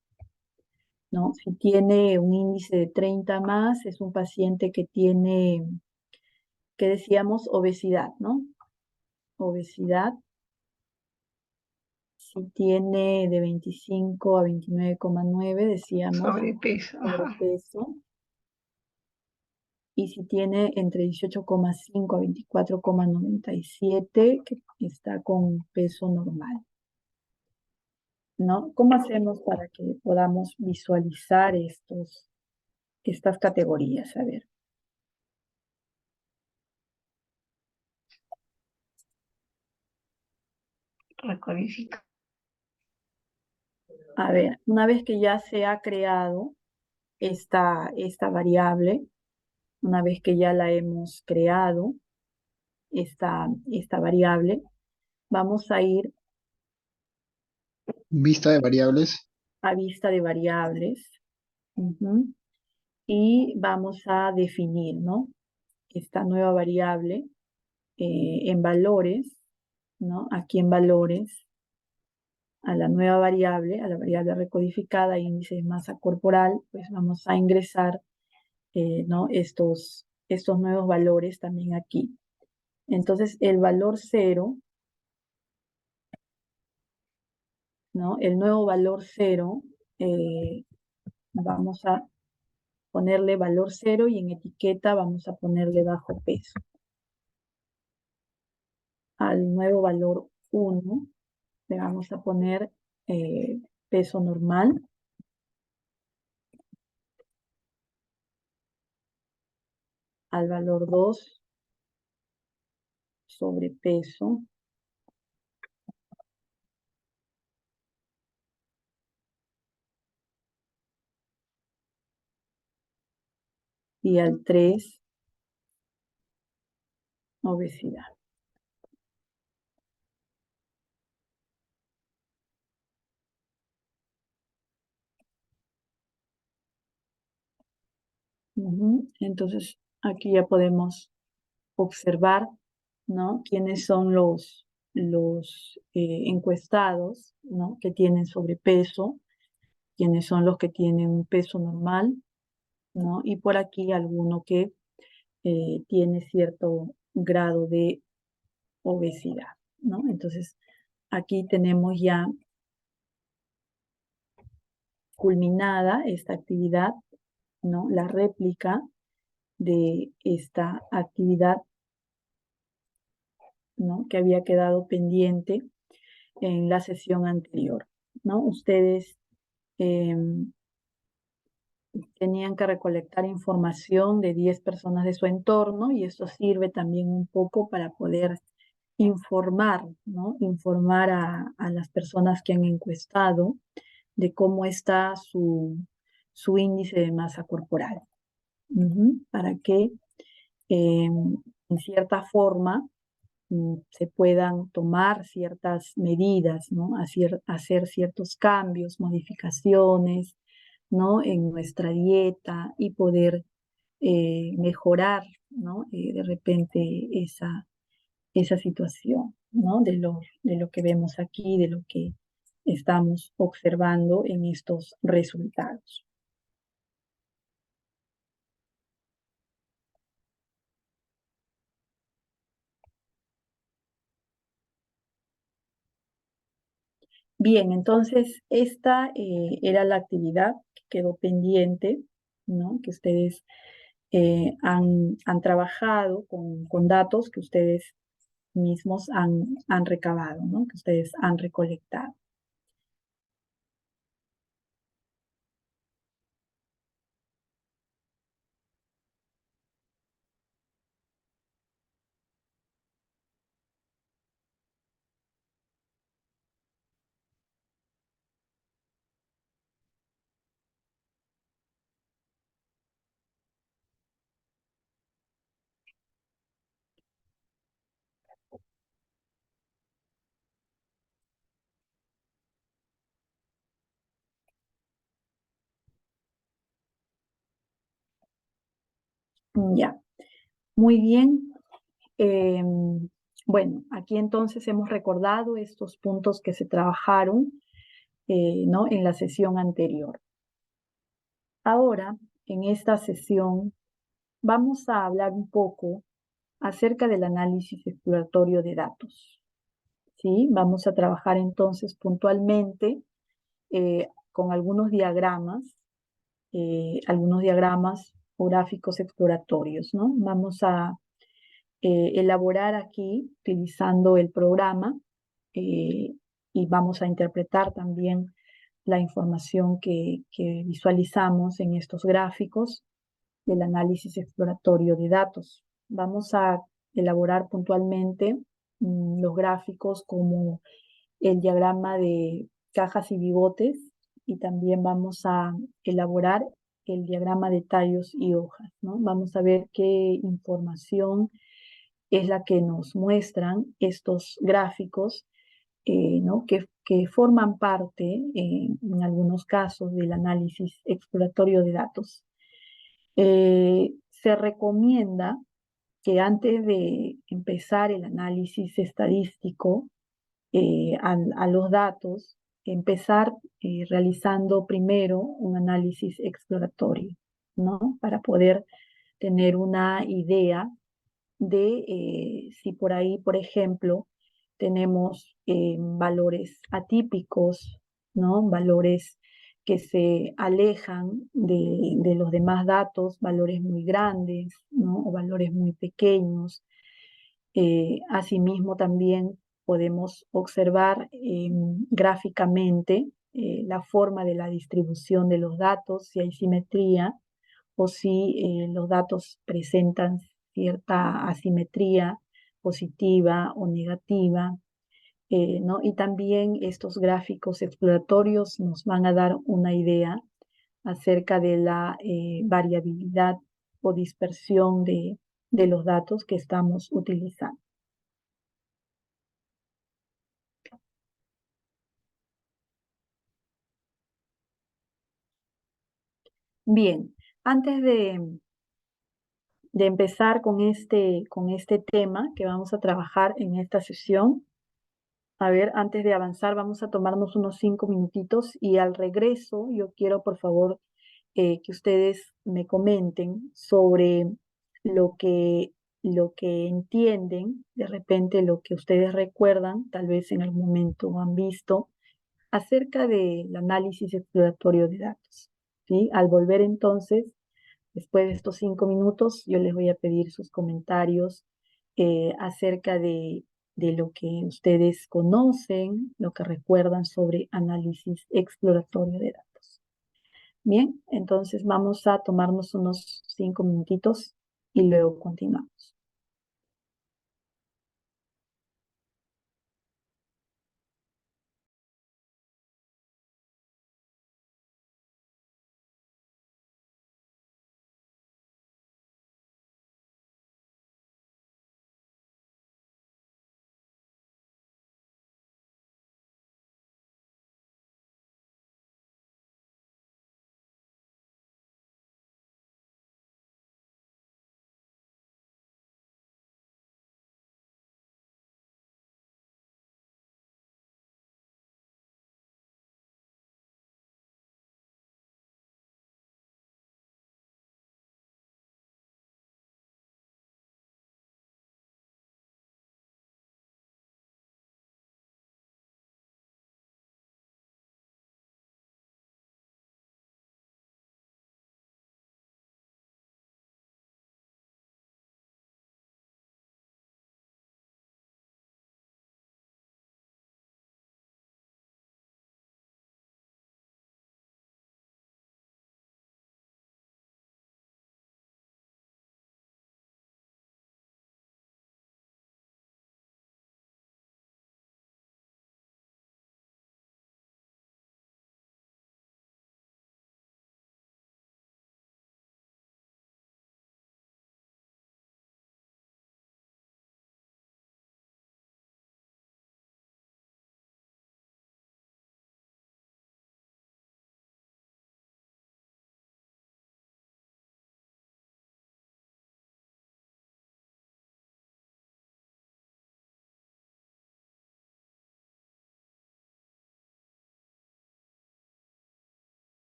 ¿no? Si tiene un índice de 30 más, es un paciente que tiene, ¿qué decíamos? Obesidad, ¿no? Obesidad. Si tiene de 25 a 29,9, decíamos, Sobrepeso. sobrepeso. Y si tiene entre 18,5 a 24,97, que está con peso normal, ¿no? ¿Cómo hacemos para que podamos visualizar estas categorías? A ver. Recodifica. A ver, una vez que ya se ha creado esta variable, una vez que ya la hemos creado, esta variable, vamos a ir Vista de variables. a vista de variables. Y vamos a definir, ¿no? Esta nueva variable en valores, ¿no? Aquí en valores, a la nueva variable, a la variable recodificada, índice de masa corporal, pues vamos a ingresar, ¿no? Estos nuevos valores también aquí. Entonces, el valor 0, ¿no? El nuevo valor 0, vamos a ponerle valor 0 y en etiqueta vamos a ponerle bajo peso. Al nuevo valor 1 le vamos a poner peso normal. Al valor 2, sobrepeso. Y al 3, obesidad. Entonces, aquí ya podemos observar, ¿no? Quiénes son los encuestados, ¿no? Que tienen sobrepeso, quiénes son los que tienen un peso normal, ¿no? Y por aquí alguno que tiene cierto grado de obesidad, ¿no? Entonces, aquí tenemos ya culminada esta actividad, ¿no? La réplica de esta actividad, ¿no? Que había quedado pendiente en la sesión anterior, ¿no? Ustedes tenían que recolectar información de 10 personas de su entorno y esto sirve también un poco para poder informar, ¿no? Informar a las personas que han encuestado de cómo está su índice de masa corporal. Para que en cierta forma se puedan tomar ciertas medidas, ¿no? Hacer ciertos cambios, modificaciones, ¿no? En nuestra dieta y poder mejorar, ¿no? De repente esa situación, ¿no? De lo que vemos aquí, de lo que estamos observando en estos resultados. Bien, entonces esta era la actividad que quedó pendiente, ¿no? Que ustedes han trabajado con datos que ustedes mismos han recabado, ¿no? Que ustedes han recolectado. Ya, muy bien. Bueno, aquí entonces hemos recordado estos puntos que se trabajaron, ¿no? En la sesión anterior. Ahora, en esta sesión, vamos a hablar un poco acerca del análisis exploratorio de datos. ¿Sí? Vamos a trabajar entonces puntualmente con algunos diagramas o gráficos exploratorios, ¿no? Vamos a elaborar aquí utilizando el programa y vamos a interpretar también la información que visualizamos en estos gráficos del análisis exploratorio de datos. Vamos a elaborar puntualmente los gráficos como el diagrama de cajas y bigotes y también vamos a elaborar el diagrama de tallos y hojas, ¿no? Vamos a ver qué información es la que nos muestran estos gráficos, ¿no? que forman parte, en algunos casos, del análisis exploratorio de datos. Se recomienda que antes de empezar el análisis estadístico a los datos, empezar realizando primero un análisis exploratorio, ¿no? Para poder tener una idea de si por ahí, por ejemplo, tenemos valores atípicos, ¿no? Valores que se alejan de los demás datos, valores muy grandes, ¿no? O valores muy pequeños. Asimismo, también podemos observar gráficamente la forma de la distribución de los datos, si hay simetría o si los datos presentan cierta asimetría positiva o negativa, ¿no? Y también estos gráficos exploratorios nos van a dar una idea acerca de la variabilidad o dispersión de los datos que estamos utilizando. Bien, antes de empezar con este tema que vamos a trabajar en esta sesión, a ver, antes de avanzar, vamos a tomarnos unos 5 minutitos y al regreso yo quiero, por favor, que ustedes me comenten sobre lo que, lo que entienden, de repente lo que ustedes recuerdan, tal vez en algún momento han visto, acerca del análisis exploratorio de datos. ¿Sí? Al volver entonces, después de estos 5 minutos, yo les voy a pedir sus comentarios acerca de lo que ustedes conocen, lo que recuerdan sobre análisis exploratorio de datos. Bien, entonces vamos a tomarnos unos 5 minutitos y luego continuamos.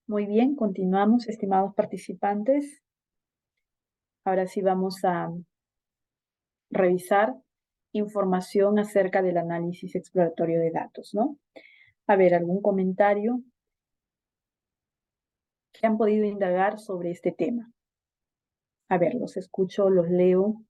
Muy bien, continuamos, estimados participantes. Ahora sí vamos a revisar información acerca del análisis exploratorio de datos, ¿no? A ver, ¿algún comentario que han podido indagar sobre este tema? A ver, los escucho, los leo.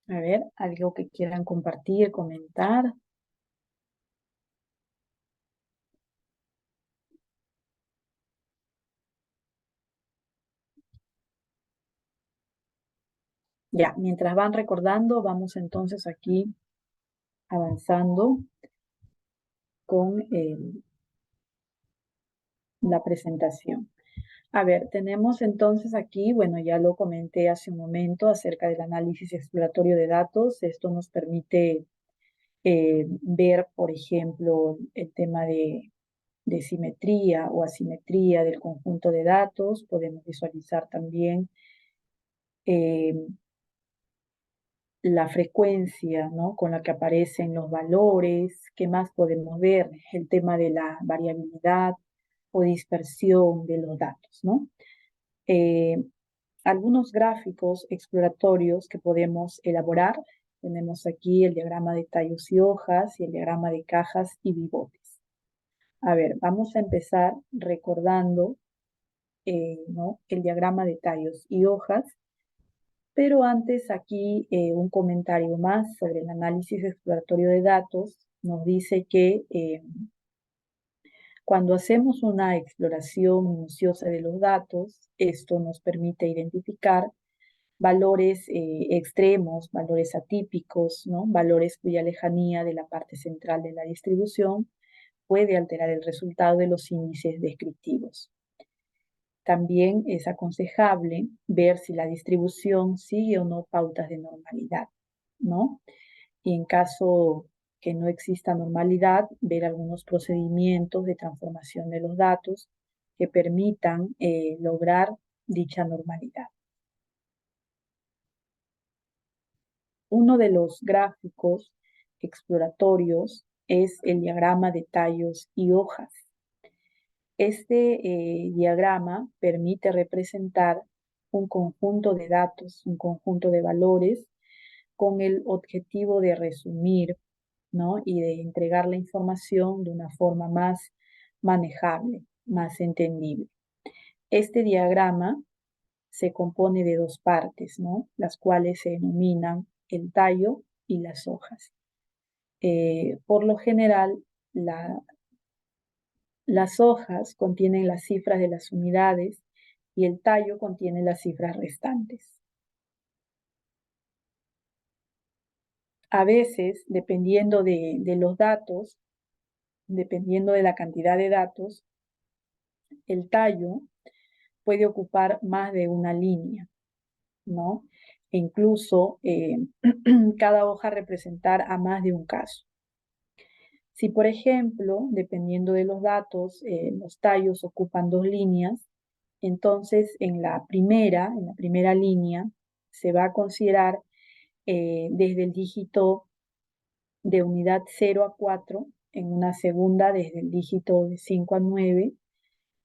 A ver, algo que quieran compartir, comentar. Ya, mientras van recordando, vamos entonces aquí avanzando con la presentación. A ver, tenemos entonces aquí, bueno, ya lo comenté hace un momento acerca del análisis exploratorio de datos. Esto nos permite ver, por ejemplo, el tema de simetría o asimetría del conjunto de datos. Podemos visualizar también eh, la frecuencia, ¿no?, con la que aparecen los valores. ¿Qué más podemos ver? El tema de la variabilidad o dispersión de los datos, ¿no? Algunos gráficos exploratorios que podemos elaborar. Tenemos aquí el diagrama de tallos y hojas y el diagrama de cajas y bigotes. A ver, vamos a empezar recordando ¿no?, el diagrama de tallos y hojas. Pero antes aquí un comentario más sobre el análisis exploratorio de datos. Nos dice que cuando hacemos una exploración minuciosa de los datos, esto nos permite identificar valores extremos, valores atípicos, ¿no?, valores cuya lejanía de la parte central de la distribución puede alterar el resultado de los índices descriptivos. También es aconsejable ver si la distribución sigue o no pautas de normalidad, ¿no? Y en caso que no exista normalidad, ver algunos procedimientos de transformación de los datos que permitan lograr dicha normalidad. Uno de los gráficos exploratorios es el diagrama de tallos y hojas. Este diagrama permite representar un conjunto de datos, un conjunto de valores, con el objetivo de resumir, ¿no?, y de entregar la información de una forma más manejable, más entendible. Este diagrama se compone de dos partes, ¿no?, las cuales se denominan el tallo y las hojas. Por lo general, las hojas contienen las cifras de las unidades y el tallo contiene las cifras restantes. A veces, dependiendo de los datos, dependiendo de la cantidad de datos, el tallo puede ocupar más de una línea, ¿no? E incluso cada hoja representar a más de un caso. Si, por ejemplo, dependiendo de los datos, los tallos ocupan dos líneas, entonces en la primera línea se va a considerar desde el dígito de unidad 0 a 4, en una segunda desde el dígito de 5 a 9,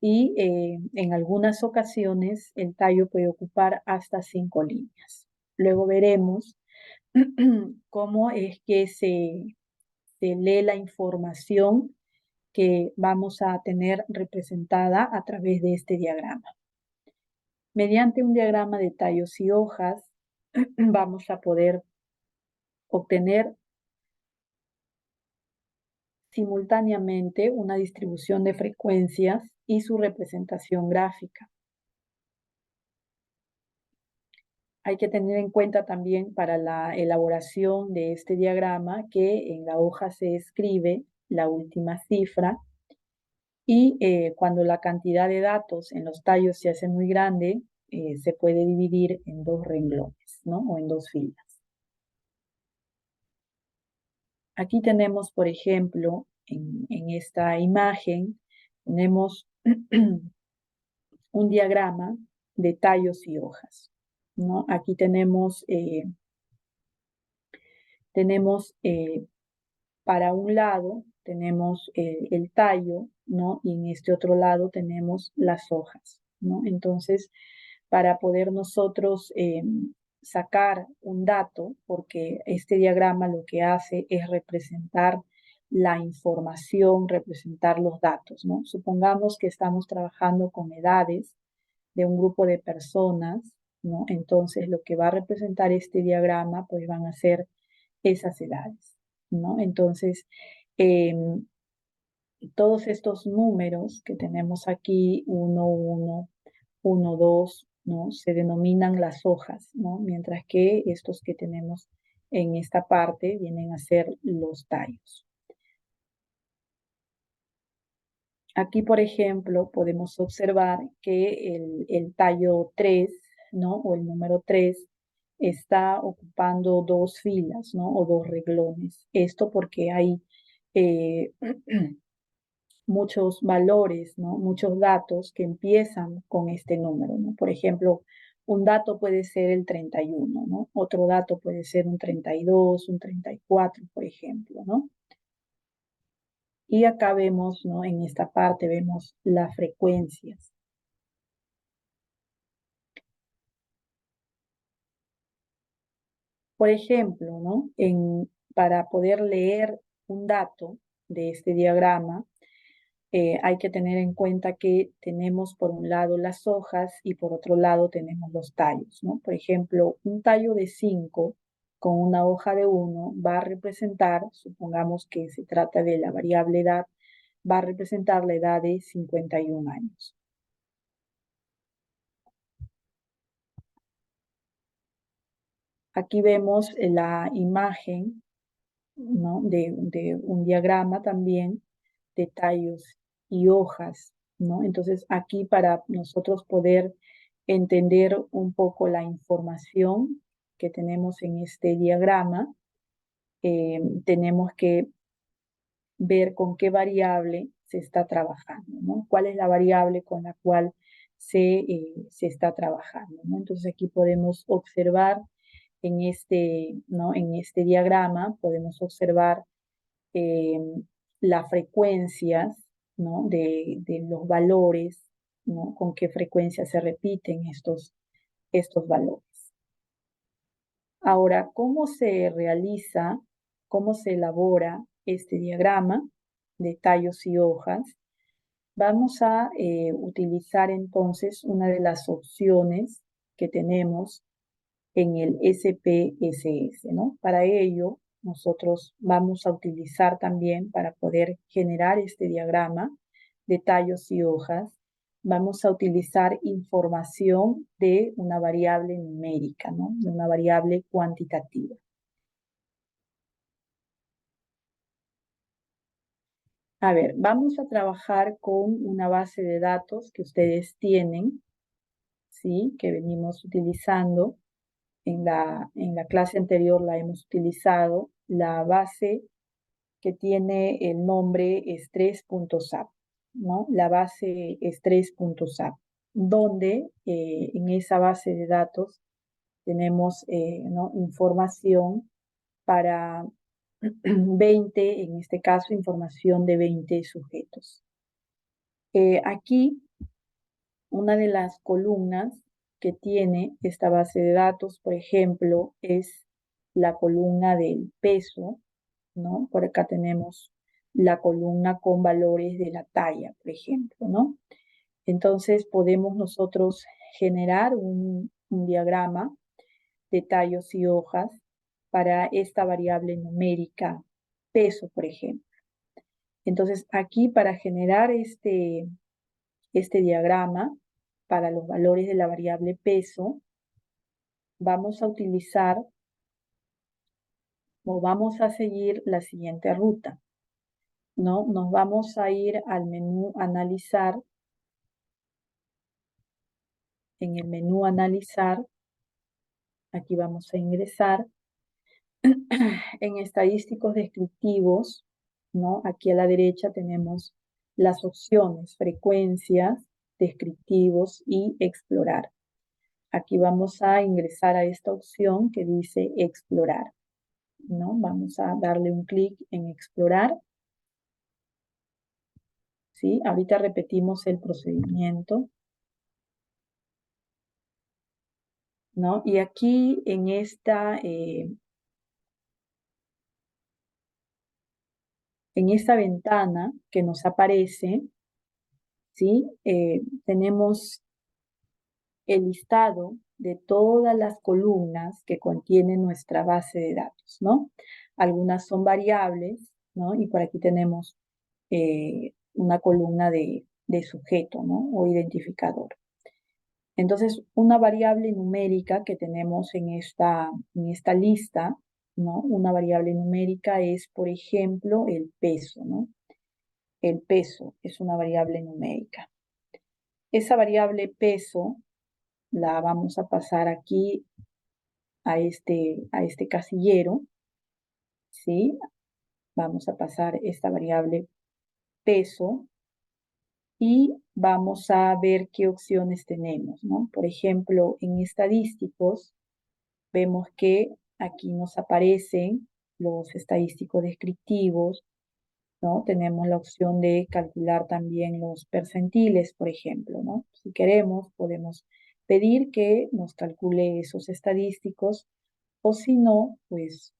y en algunas ocasiones el tallo puede ocupar hasta 5 líneas. Luego veremos cómo es que se lee la información que vamos a tener representada a través de este diagrama. Mediante un diagrama de tallos y hojas vamos a poder obtener simultáneamente una distribución de frecuencias y su representación gráfica. Hay que tener en cuenta también para la elaboración de este diagrama que en la hoja se escribe la última cifra y cuando la cantidad de datos en los tallos se hace muy grande, se puede dividir en dos renglones, ¿no?, o en dos filas. Aquí tenemos, por ejemplo, en esta imagen, tenemos un diagrama de tallos y hojas, ¿no? Aquí tenemos para un lado tenemos el tallo, ¿no? Y en este otro lado tenemos las hojas, ¿no? Entonces, para poder nosotros sacar un dato, porque este diagrama lo que hace es representar la información, representar los datos, ¿no? Supongamos que estamos trabajando con edades de un grupo de personas, ¿no? Entonces, lo que va a representar este diagrama, pues van a ser esas edades, ¿no? Entonces, eh, todos estos números que tenemos aquí, 1, 1, 1, 2, ¿no? Se denominan las hojas, ¿no? Mientras que estos que tenemos en esta parte vienen a ser los tallos. Aquí, por ejemplo, podemos observar que el tallo 3, ¿no? O el número 3 está ocupando dos filas, ¿no? O dos renglones. Esto porque hay muchos valores, ¿no? Muchos datos que empiezan con este número, ¿no? Por ejemplo, un dato puede ser el 31, ¿no? Otro dato puede ser un 32, un 34, por ejemplo, ¿no? Y acá vemos, ¿no? En esta parte vemos las frecuencias. Por ejemplo, ¿no? Para poder leer un dato de este diagrama, hay que tener en cuenta que tenemos por un lado las hojas y por otro lado tenemos los tallos, ¿no? Por ejemplo, un tallo de 5 con una hoja de 1 va a representar, supongamos que se trata de la variable edad, va a representar la edad de 51 años. Aquí vemos la imagen, ¿no? de un diagrama también de tallos y hojas, ¿no? Entonces aquí para nosotros poder entender un poco la información que tenemos en este diagrama, tenemos que ver con qué variable se está trabajando, ¿no? ¿Cuál es la variable con la cual se está trabajando, ¿no? Entonces aquí podemos observar ¿no? En este diagrama, podemos observar eh, las frecuencias, ¿no? de los valores, ¿no? Con qué frecuencia se repiten estos valores. Ahora, ¿cómo se realiza, cómo se elabora este diagrama de tallos y hojas? Vamos a utilizar entonces una de las opciones que tenemos en el SPSS, ¿no? Para ello, nosotros vamos a utilizar también, para poder generar este diagrama de tallos y hojas, vamos a utilizar información de una variable numérica, ¿no? De una variable cuantitativa. A ver, vamos a trabajar con una base de datos que ustedes tienen, ¿sí? Que venimos utilizando. En la clase anterior la hemos utilizado, la base que tiene el nombre estrés.sap, ¿no? La base estrés.sap, donde en esa base de datos tenemos ¿no? información para 20, en este caso información de 20 sujetos. Aquí una de las columnas que tiene esta base de datos, por ejemplo, es la columna del peso, ¿no? Por acá tenemos la columna con valores de la talla, por ejemplo, ¿no? Entonces podemos nosotros generar un diagrama de tallos y hojas para esta variable numérica peso, por ejemplo. Entonces aquí para generar este diagrama para los valores de la variable peso, vamos a utilizar o vamos a seguir la siguiente ruta, ¿no? Nos vamos a ir al menú analizar. En el menú analizar, aquí vamos a ingresar En estadísticos descriptivos, ¿no? Aquí a la derecha tenemos las opciones, frecuencias, descriptivos y explorar. Aquí vamos a ingresar a esta opción que dice explorar, ¿no? Vamos a darle un clic en explorar, ¿sí? Ahorita repetimos el procedimiento, ¿no? Y aquí en esta ventana que nos aparece, ¿sí? Tenemos el listado de todas las columnas que contiene nuestra base de datos, ¿no? Algunas son variables, ¿no? Y por aquí tenemos una columna de sujeto, ¿no? O identificador. Entonces, una variable numérica que tenemos en esta lista, ¿no? Una variable numérica es, por ejemplo, el peso, ¿no? El peso es una variable numérica. Esa variable peso la vamos a pasar aquí a este casillero, ¿sí? Vamos a pasar esta variable peso y vamos a ver qué opciones tenemos, ¿no? Por ejemplo, en estadísticos vemos que aquí nos aparecen los estadísticos descriptivos, ¿no? Tenemos la opción de calcular también los percentiles, por ejemplo, ¿no? Si queremos, podemos pedir que nos calcule esos estadísticos o si no, pues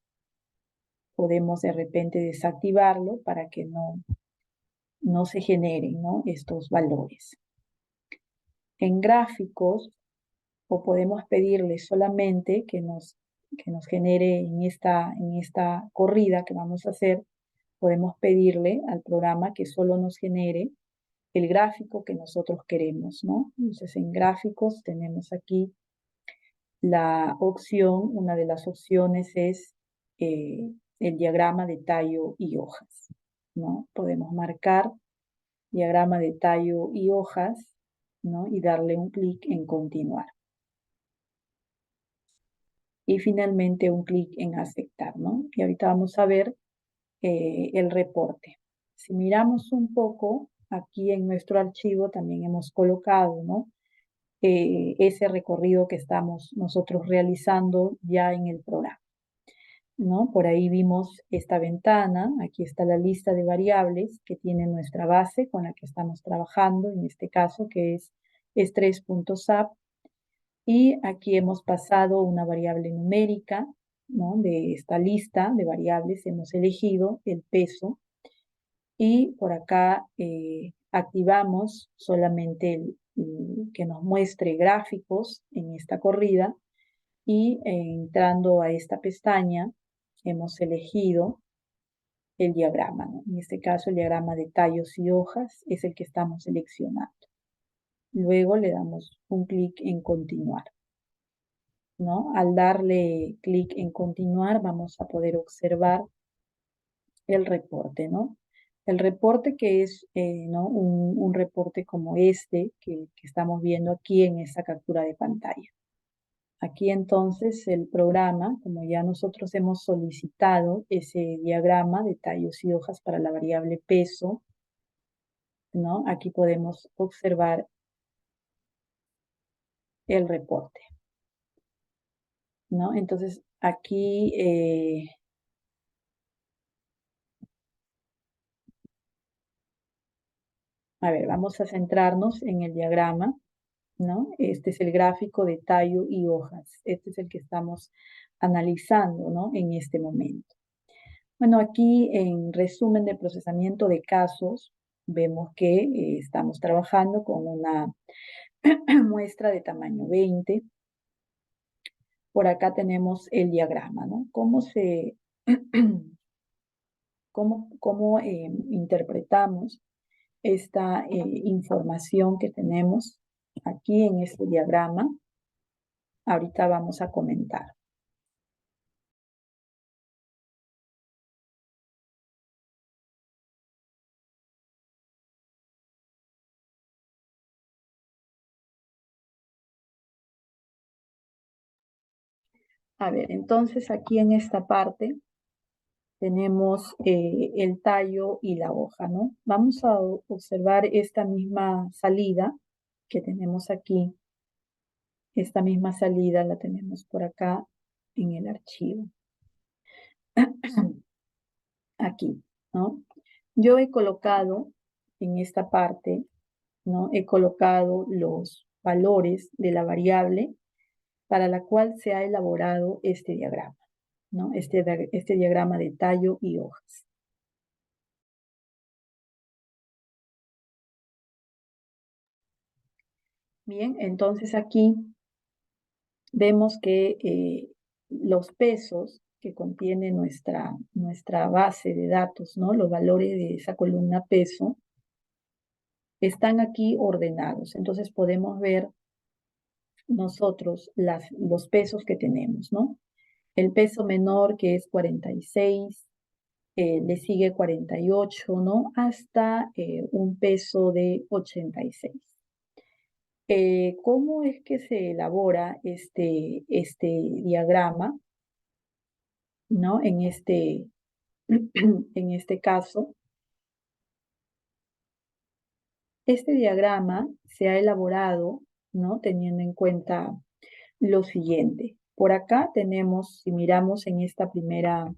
podemos de repente desactivarlo para que no se generen, ¿no? Estos valores. En gráficos, o podemos pedirle solamente que nos genere en esta corrida que vamos a hacer, podemos pedirle al programa que solo nos genere el gráfico que nosotros queremos, ¿no? Entonces, en gráficos tenemos aquí la opción, una de las opciones es el diagrama de tallo y hojas, ¿no? Podemos marcar diagrama de tallo y hojas, ¿no? Y darle un clic en continuar. Y finalmente un clic en aceptar, ¿no? Y ahorita vamos a ver el reporte. Si miramos un poco, aquí en nuestro archivo también hemos colocado, ¿no? Ese recorrido que estamos nosotros realizando ya en el programa, ¿no? Por ahí vimos esta ventana, aquí está la lista de variables que tiene nuestra base con la que estamos trabajando, en este caso que es estrés.sap, y aquí hemos pasado una variable numérica, ¿no? De esta lista de variables hemos elegido el peso y por acá activamos solamente que nos muestre gráficos en esta corrida y entrando a esta pestaña hemos elegido el diagrama, ¿no? En este caso el diagrama de tallos y hojas es el que estamos seleccionando. Luego le damos un clic en continuar, ¿no? Al darle clic en continuar vamos a poder observar el reporte, ¿no? El reporte que es ¿no? un reporte como este que estamos viendo aquí en esta captura de pantalla. Aquí entonces el programa, como ya nosotros hemos solicitado ese diagrama de tallos y hojas para la variable peso, ¿no? Aquí podemos observar el reporte, ¿no? Entonces aquí a ver, vamos a centrarnos en el diagrama, ¿no? Este es el gráfico de tallo y hojas. Este es el que estamos analizando, ¿no? En este momento. Bueno, aquí en resumen de procesamiento de casos, vemos que estamos trabajando con una muestra de tamaño 20. Por acá tenemos el diagrama, ¿no? ¿Cómo interpretamos esta información que tenemos aquí en este diagrama? Ahorita vamos a comentar. A ver, entonces aquí en esta parte tenemos el tallo y la hoja, ¿no? Vamos a observar esta misma salida que tenemos aquí. Esta misma salida la tenemos por acá en el archivo. Aquí, ¿no? Yo he colocado en esta parte, ¿no? He colocado los valores de la variable para la cual se ha elaborado este diagrama, ¿no? Este diagrama de tallo y hojas. Bien, entonces aquí vemos que los pesos que contiene nuestra base de datos, ¿no? Los valores de esa columna peso, están aquí ordenados. Entonces podemos ver nosotros los pesos que tenemos, ¿no? El peso menor, que es 46, le sigue 48, ¿no? Hasta un peso de 86. ¿Cómo es que se elabora este diagrama, ¿no? En este caso, este diagrama se ha elaborado, ¿no? Teniendo en cuenta lo siguiente. Por acá tenemos, si miramos en esta primera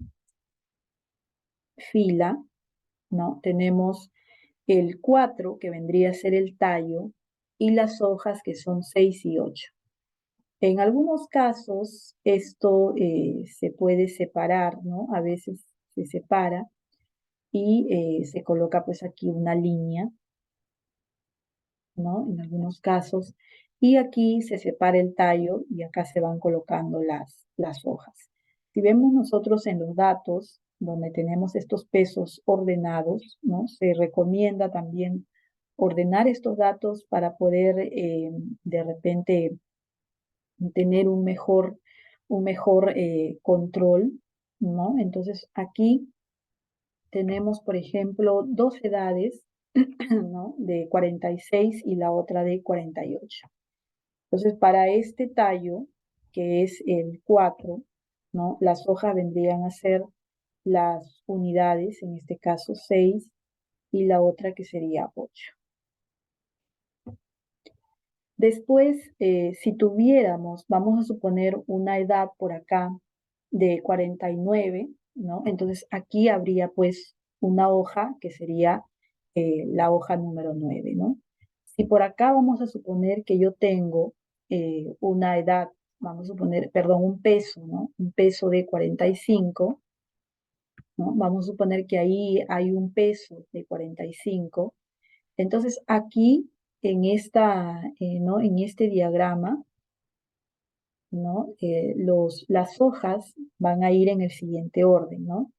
fila, ¿no? Tenemos el 4, que vendría a ser el tallo, y las hojas, que son 6 y 8. En algunos casos esto se puede separar, ¿no? A veces se separa y se coloca pues aquí una línea, ¿no? En algunos casos. Y aquí se separa el tallo y acá se van colocando las hojas. Si vemos nosotros en los datos, donde tenemos estos pesos ordenados, ¿no? Se recomienda también ordenar estos datos para poder de repente tener un mejor control, ¿no? Entonces aquí tenemos, por ejemplo, dos edades, ¿no? De 46 y la otra de 48. Entonces, para este tallo, que es el 4, ¿no? Las hojas vendrían a ser las unidades, en este caso 6, y la otra que sería 8. Después, si tuviéramos, vamos a suponer una edad por acá de 49, ¿no? Entonces aquí habría pues una hoja que sería la hoja número 9, ¿no? Si por acá vamos a suponer que yo tengo una edad, vamos a suponer, perdón, un peso, ¿no? Un peso de 45, ¿no? Vamos a suponer que ahí hay un peso de 45. Entonces aquí ¿no? En este diagrama, ¿no? Las hojas van a ir en el siguiente orden, ¿no?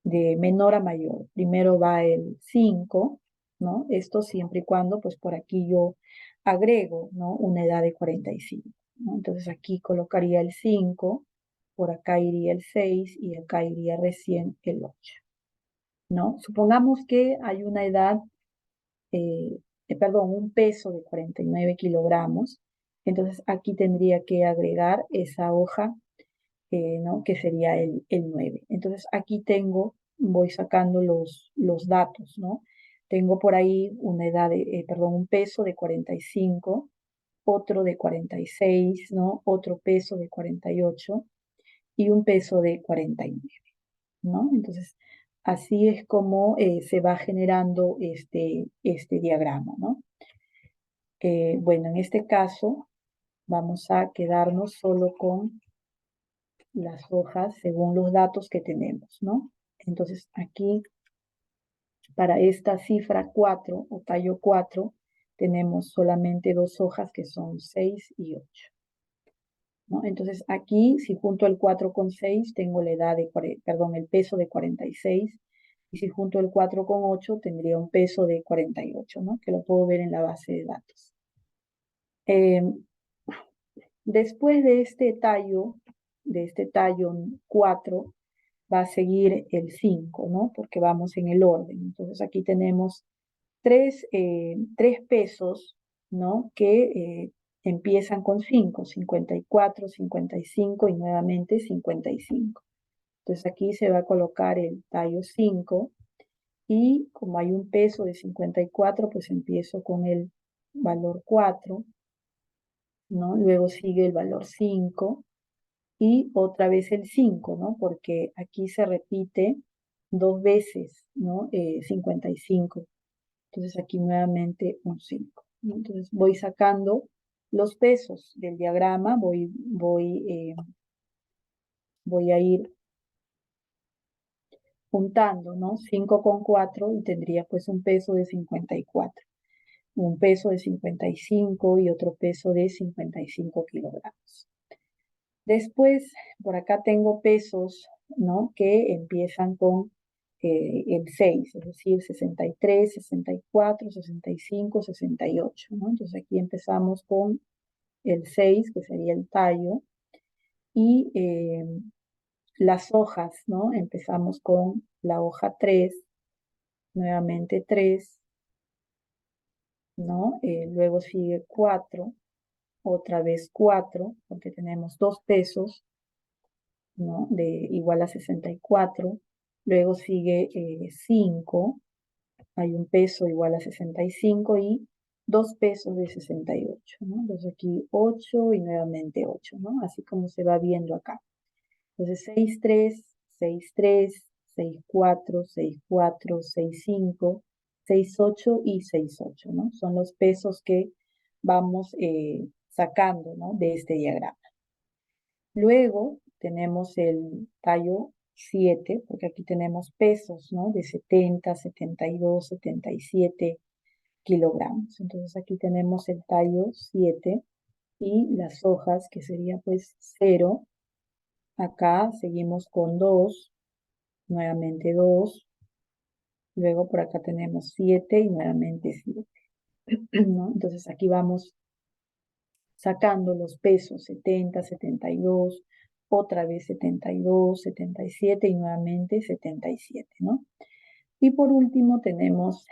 De menor a mayor. Primero va el 5, ¿no? Esto siempre y cuando, pues por aquí yo agrego, ¿no? Una edad de 45, ¿no? Entonces aquí colocaría el 5, por acá iría el 6 y acá iría recién el 8, ¿no? Supongamos que hay una edad perdón, un peso de 49 kilogramos. Entonces aquí tendría que agregar esa hoja, ¿no? Que sería el 9. Entonces aquí voy sacando los datos, ¿no? Tengo por ahí una edad perdón, un peso de 45, otro de 46, ¿no? Otro peso de 48 y un peso de 49, ¿no? Entonces, así es como se va generando este diagrama, ¿no? Bueno, en este caso vamos a quedarnos solo con las hojas según los datos que tenemos, ¿no? Entonces aquí, para esta cifra 4 o tallo 4, tenemos solamente dos hojas que son 6 y 8, ¿no? Entonces aquí, si junto el 4 con 6, tengo la edad el peso de 46, y si junto el 4 con 8, tendría un peso de 48, ¿no? Que lo puedo ver en la base de datos. Después de este tallo 4, va a seguir el 5, ¿no? Porque vamos en el orden. Entonces aquí tenemos tres pesos, ¿no? Que empiezan con 5, 54, 55 y nuevamente 55. Entonces aquí se va a colocar el tallo 5 y como hay un peso de 54, pues empiezo con el valor 4, ¿no? Luego sigue el valor 5 y otra vez el 5, ¿no? Porque aquí se repite 2 veces, ¿no? 55. Entonces aquí nuevamente un 5, ¿no? Entonces voy sacando los pesos del diagrama, voy a ir juntando, ¿no? 5 con 4 y tendría pues un peso de 54, un peso de 55 y otro peso de 55 kilogramos. Después, por acá tengo pesos, ¿no? Que empiezan con el 6, es decir, 63, 64, 65, 68, ¿no? Entonces aquí empezamos con el 6, que sería el tallo, y las hojas, ¿no? Empezamos con la hoja 3, nuevamente 3, ¿no? Luego sigue 4, otra vez 4, porque tenemos 2 pesos, ¿no? De igual a 64. Luego sigue 5, hay un peso igual a 65 y 2 pesos de 68, ¿no? Entonces aquí 8 y nuevamente 8, ¿no? Así como se va viendo acá. Entonces 6, 3, 6, 3, 6, 4, 6, 4, 6, 5, 6, 8 y 6, 8, ¿no? Son los pesos que vamos sacando, ¿no? De este diagrama. Luego tenemos el tallo 7, porque aquí tenemos pesos, ¿no? De 70, 72, 77 kilogramos. Entonces aquí tenemos el tallo 7 y las hojas, que sería pues 0. Acá seguimos con 2, nuevamente 2. Luego por acá tenemos 7 y nuevamente 7, ¿no? Entonces aquí vamos sacando los pesos 70, 72, otra vez 72, 77 y nuevamente 77, ¿no? Y por último tenemos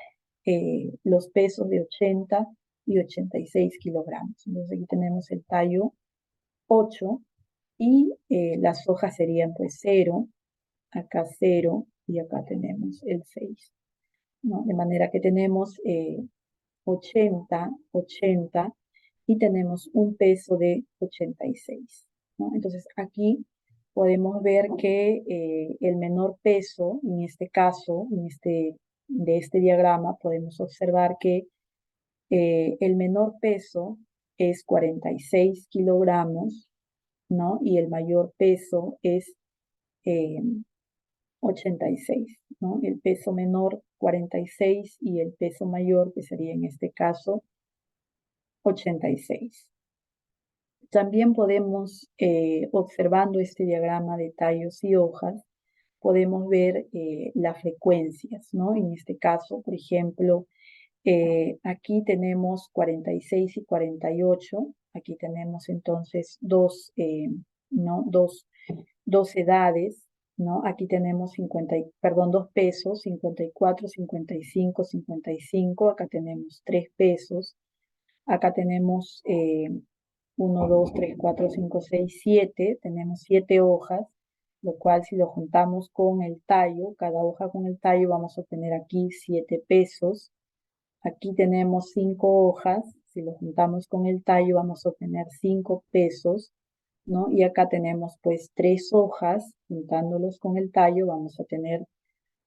los pesos de 80 y 86 kilogramos. Entonces aquí tenemos el tallo 8 y las hojas serían pues 0, acá 0 y acá tenemos el 6, ¿no? De manera que tenemos 80, 80 y tenemos un peso de 86, ¿no? Entonces aquí podemos ver que el menor peso, en este caso, de este diagrama, podemos observar que el menor peso es 46 kilogramos, ¿no? Y el mayor peso es 86, ¿no? El peso menor 46 y el peso mayor, que sería en este caso 86. También podemos, observando este diagrama de tallos y hojas, podemos ver las frecuencias, ¿no? En este caso, por ejemplo, aquí tenemos 46 y 48. Aquí tenemos entonces ¿no? Dos edades, ¿no? Aquí tenemos 2 pesos, 54, 55, 55. Acá tenemos 3 pesos. Acá tenemos 1, 2, 3, 4, 5, 6, 7. Tenemos 7 hojas, lo cual si lo juntamos con el tallo, cada hoja con el tallo, vamos a obtener aquí 7 pesos. Aquí tenemos 5 hojas, si lo juntamos con el tallo, vamos a obtener 5 pesos, ¿no? Y acá tenemos pues 3 hojas, juntándolos con el tallo, vamos a tener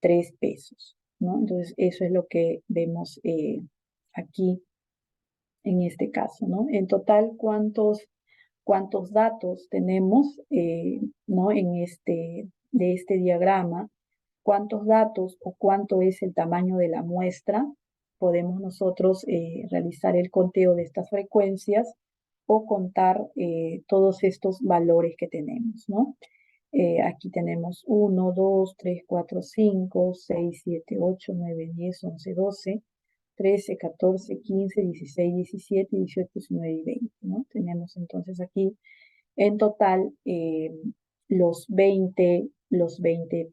3 pesos, ¿no? Entonces eso es lo que vemos aquí en este caso, ¿no? En total, ¿cuántos datos tenemos, ¿no? De este diagrama? ¿Cuántos datos o cuánto es el tamaño de la muestra? Podemos nosotros realizar el conteo de estas frecuencias o contar todos estos valores que tenemos, ¿no? Aquí tenemos 1, 2, 3, 4, 5, 6, 7, 8, 9, 10, 11, 12, 13, 14, 15, 16, 17, 18, 19 y 20, ¿no? Tenemos entonces aquí en total los 20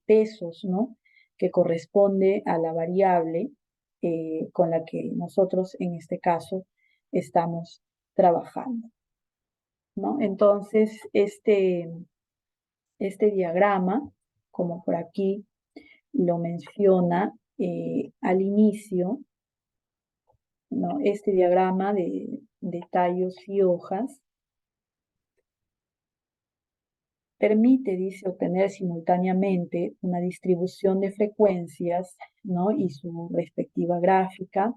pesos, ¿no? Que corresponde a la variable con la que nosotros en este caso estamos trabajando, ¿no? Entonces, este diagrama, como por aquí lo menciona al inicio, ¿no? Este diagrama de tallos y hojas permite, dice, obtener simultáneamente una distribución de frecuencias, ¿no? Y su respectiva gráfica.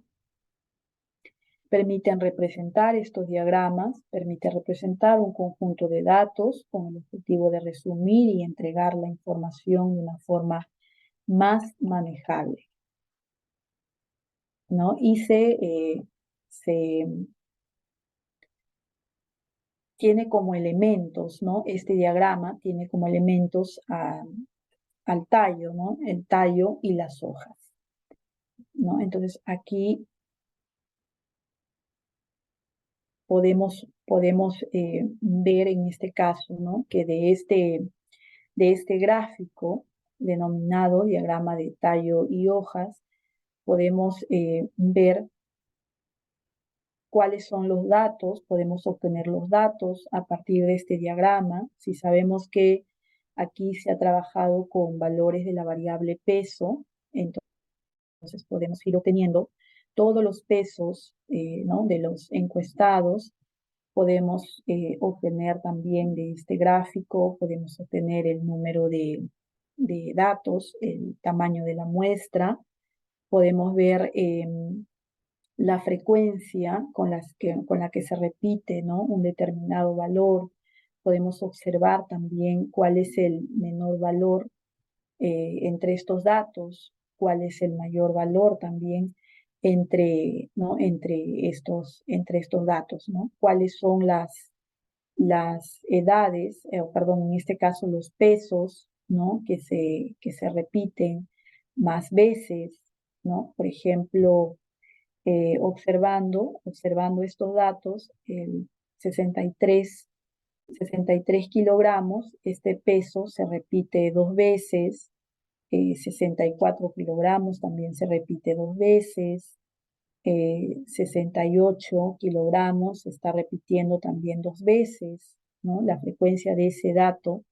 Permiten representar estos diagramas, permite representar un conjunto de datos con el objetivo de resumir y entregar la información de una forma más manejable, ¿no? Y se tiene como elementos, ¿no? Este diagrama tiene como elementos al tallo, ¿no? El tallo y las hojas, ¿no? Entonces aquí podemos ver en este caso, ¿no? Que de este gráfico denominado diagrama de tallo y hojas, podemos ver cuáles son los datos, podemos obtener los datos a partir de este diagrama. Si sabemos que aquí se ha trabajado con valores de la variable peso, entonces podemos ir obteniendo todos los pesos, ¿no? De los encuestados. Podemos obtener también de este gráfico, podemos obtener el número de datos, el tamaño de la muestra, podemos ver la frecuencia con la que se repite, ¿no? Un determinado valor. Podemos observar también cuál es el menor valor entre estos datos, cuál es el mayor valor también ¿no? entre estos datos, ¿no? Cuáles son las edades, perdón, en este caso los pesos, ¿no? Que se repiten más veces, ¿no? Por ejemplo, observando estos datos, el 63 kilogramos, este peso se repite 2 veces, 64 kilogramos también se repite 2 veces, 68 kilogramos se está repitiendo también 2 veces, ¿no? La frecuencia de ese dato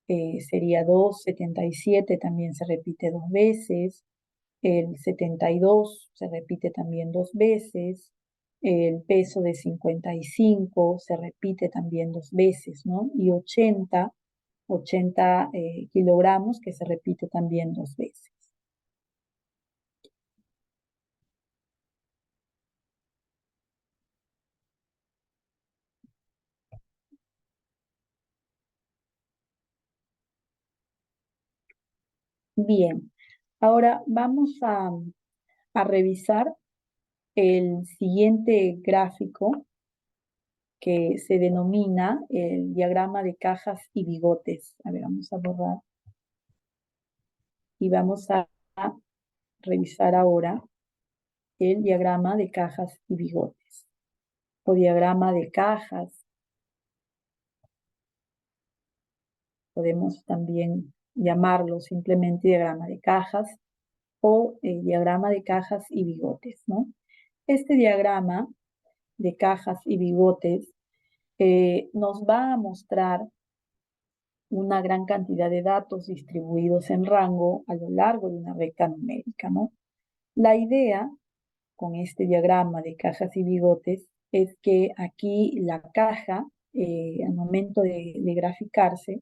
sería 2, 77 también se repite 2 veces, el 72 se repite también 2 veces, el peso de 55 se repite también 2 veces, ¿no? Y 80 kilogramos que se repite también 2 veces. Bien, ahora vamos a revisar el siguiente gráfico que se denomina el diagrama de cajas y bigotes. A ver, vamos a borrar. Y vamos a revisar ahora el diagrama de cajas y bigotes, o diagrama de cajas. Podemos también llamarlo simplemente diagrama de cajas o diagrama de cajas y bigotes, ¿no? Este diagrama de cajas y bigotes nos va a mostrar una gran cantidad de datos distribuidos en rango a lo largo de una recta numérica, ¿no? La idea con este diagrama de cajas y bigotes es que aquí la caja, al momento de graficarse,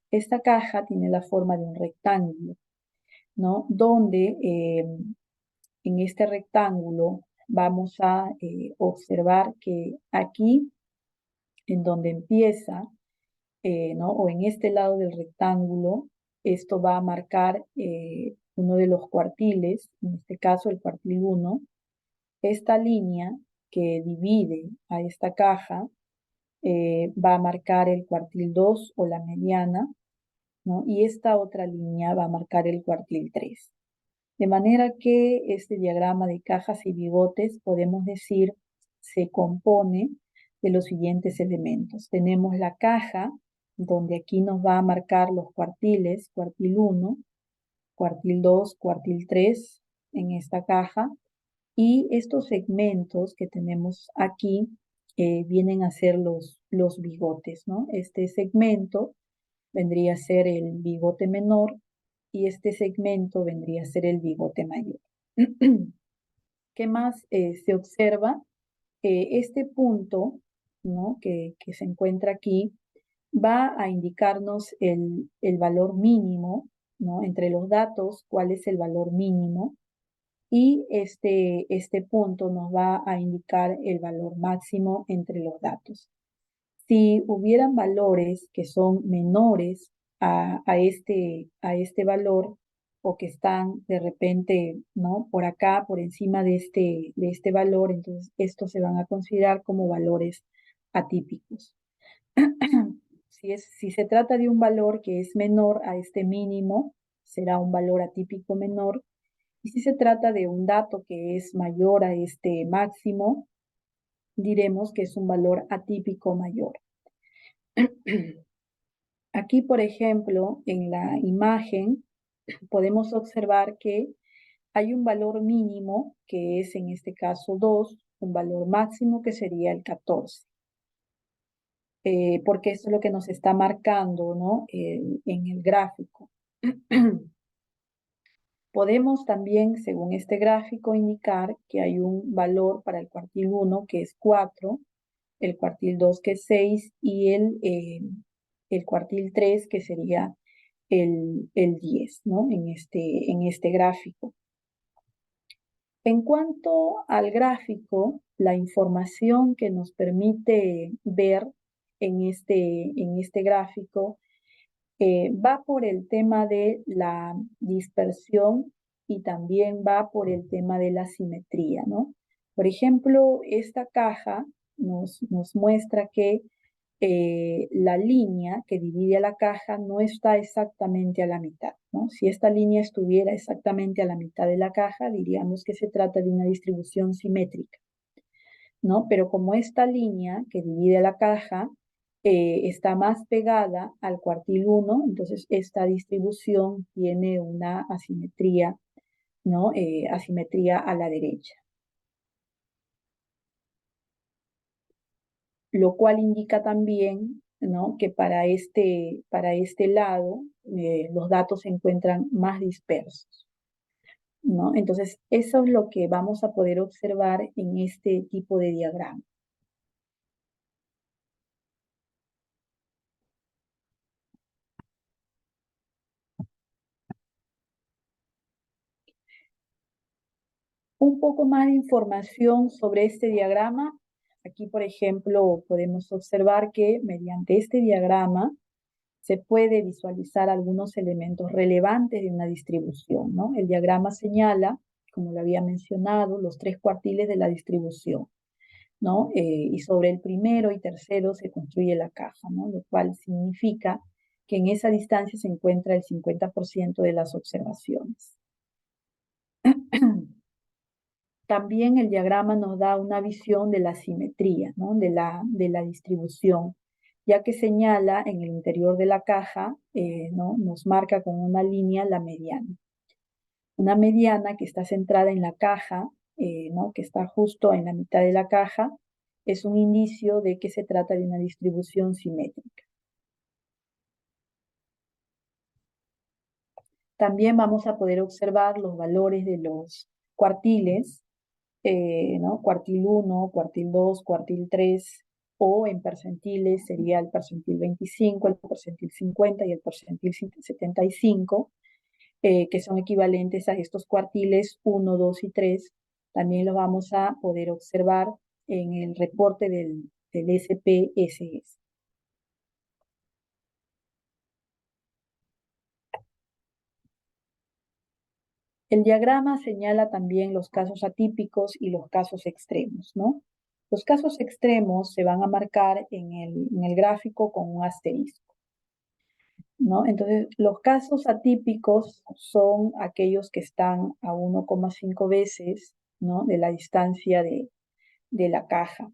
esta caja tiene la forma de un rectángulo, ¿no? Donde en este rectángulo vamos a observar que aquí, en donde empieza, ¿no? O en este lado del rectángulo, esto va a marcar uno de los cuartiles, en este caso el cuartil 1. Esta línea que divide a esta caja va a marcar el cuartil 2 o la mediana, ¿no? Y esta otra línea va a marcar el cuartil 3. De manera que este diagrama de cajas y bigotes, podemos decir, se compone de los siguientes elementos. Tenemos la caja, donde aquí nos va a marcar los cuartiles, cuartil 1, cuartil 2, cuartil 3 en esta caja. Y estos segmentos que tenemos aquí vienen a ser los bigotes, ¿no? Este segmento vendría a ser el bigote menor y este segmento vendría a ser el bigote mayor. ¿Qué más se observa? Este punto, ¿no? que se encuentra aquí va a indicarnos el valor mínimo, ¿no? Entre los datos, cuál es el valor mínimo, y este punto nos va a indicar el valor máximo entre los datos. Si hubieran valores que son menores a este valor o que están de repente, ¿no? Por acá, por encima de este valor, entonces estos se van a considerar como valores atípicos. Si se trata de un valor que es menor a este mínimo, será un valor atípico menor. Y si se trata de un dato que es mayor a este máximo, diremos que es un valor atípico mayor. Aquí, por ejemplo, en la imagen podemos observar que hay un valor mínimo, que es en este caso 2, un valor máximo que sería el 14. Porque eso es lo que nos está marcando, ¿no? En el gráfico. Podemos también, según este gráfico, indicar que hay un valor para el cuartil 1 que es 4, el cuartil 2 que es 6 y el cuartil 3 que sería el 10, ¿no? En este gráfico. En cuanto al gráfico, la información que nos permite ver en este gráfico va por el tema de la dispersión y también va por el tema de la simetría, ¿no? Por ejemplo, esta caja nos muestra que la línea que divide a la caja no está exactamente a la mitad, ¿no? Si esta línea estuviera exactamente a la mitad de la caja, diríamos que se trata de una distribución simétrica, ¿no? Pero como esta línea que divide a la caja está más pegada al cuartil 1, entonces esta distribución tiene una asimetría, ¿no? Asimetría a la derecha. Lo cual indica también, ¿no? Que para este lado los datos se encuentran más dispersos, ¿no? Entonces, eso es lo que vamos a poder observar en este tipo de diagrama. Un poco más de información sobre este diagrama. Aquí, por ejemplo, podemos observar que mediante este diagrama se puede visualizar algunos elementos relevantes de una distribución, ¿no? El diagrama señala, como lo había mencionado, los 3 cuartiles de la distribución, ¿no? Y sobre el primero y tercero se construye la caja, ¿no? Lo cual significa que en esa distancia se encuentra el 50% de las observaciones. También el diagrama nos da una visión de la simetría, ¿no? de la distribución, ya que señala en el interior de la caja, ¿no? Nos marca con una línea la mediana. Una mediana que está centrada en la caja, ¿no? Que está justo en la mitad de la caja, es un indicio de que se trata de una distribución simétrica. También vamos a poder observar los valores de los cuartiles, ¿no? Cuartil 1, cuartil 2, cuartil 3, o en percentiles sería el percentil 25, el percentil 50 y el percentil 75, que son equivalentes a estos cuartiles 1, 2 y 3. También lo vamos a poder observar en el reporte del SPSS. El diagrama señala también los casos atípicos y los casos extremos, ¿no? Los casos extremos se van a marcar en el gráfico con un asterisco, ¿no? Entonces, los casos atípicos son aquellos que están a 1,5 veces, ¿no? De la distancia de la caja,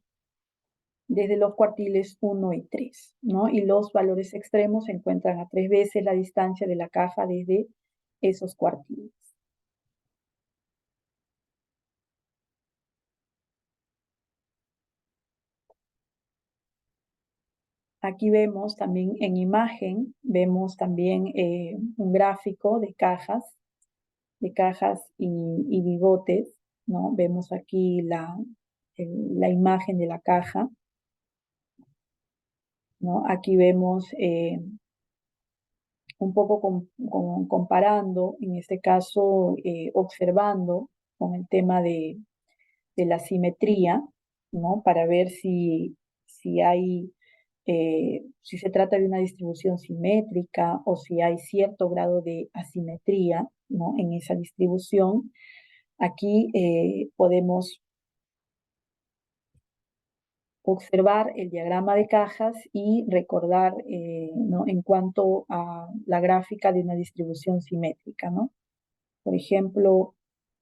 desde los cuartiles 1 y 3, ¿no? Y los valores extremos se encuentran a 3 veces la distancia de la caja desde esos cuartiles. Aquí vemos también en imagen, vemos también un gráfico de cajas y bigotes, ¿no? Vemos aquí la imagen de la caja, ¿no? Aquí vemos un poco comparando, en este caso observando con el tema de la simetría, ¿no? Para ver si hay, si se trata de una distribución simétrica o si hay cierto grado de asimetría, ¿no? En esa distribución. Aquí podemos observar el diagrama de cajas y recordar, ¿no? En cuanto a la gráfica de una distribución simétrica, ¿no? Por ejemplo,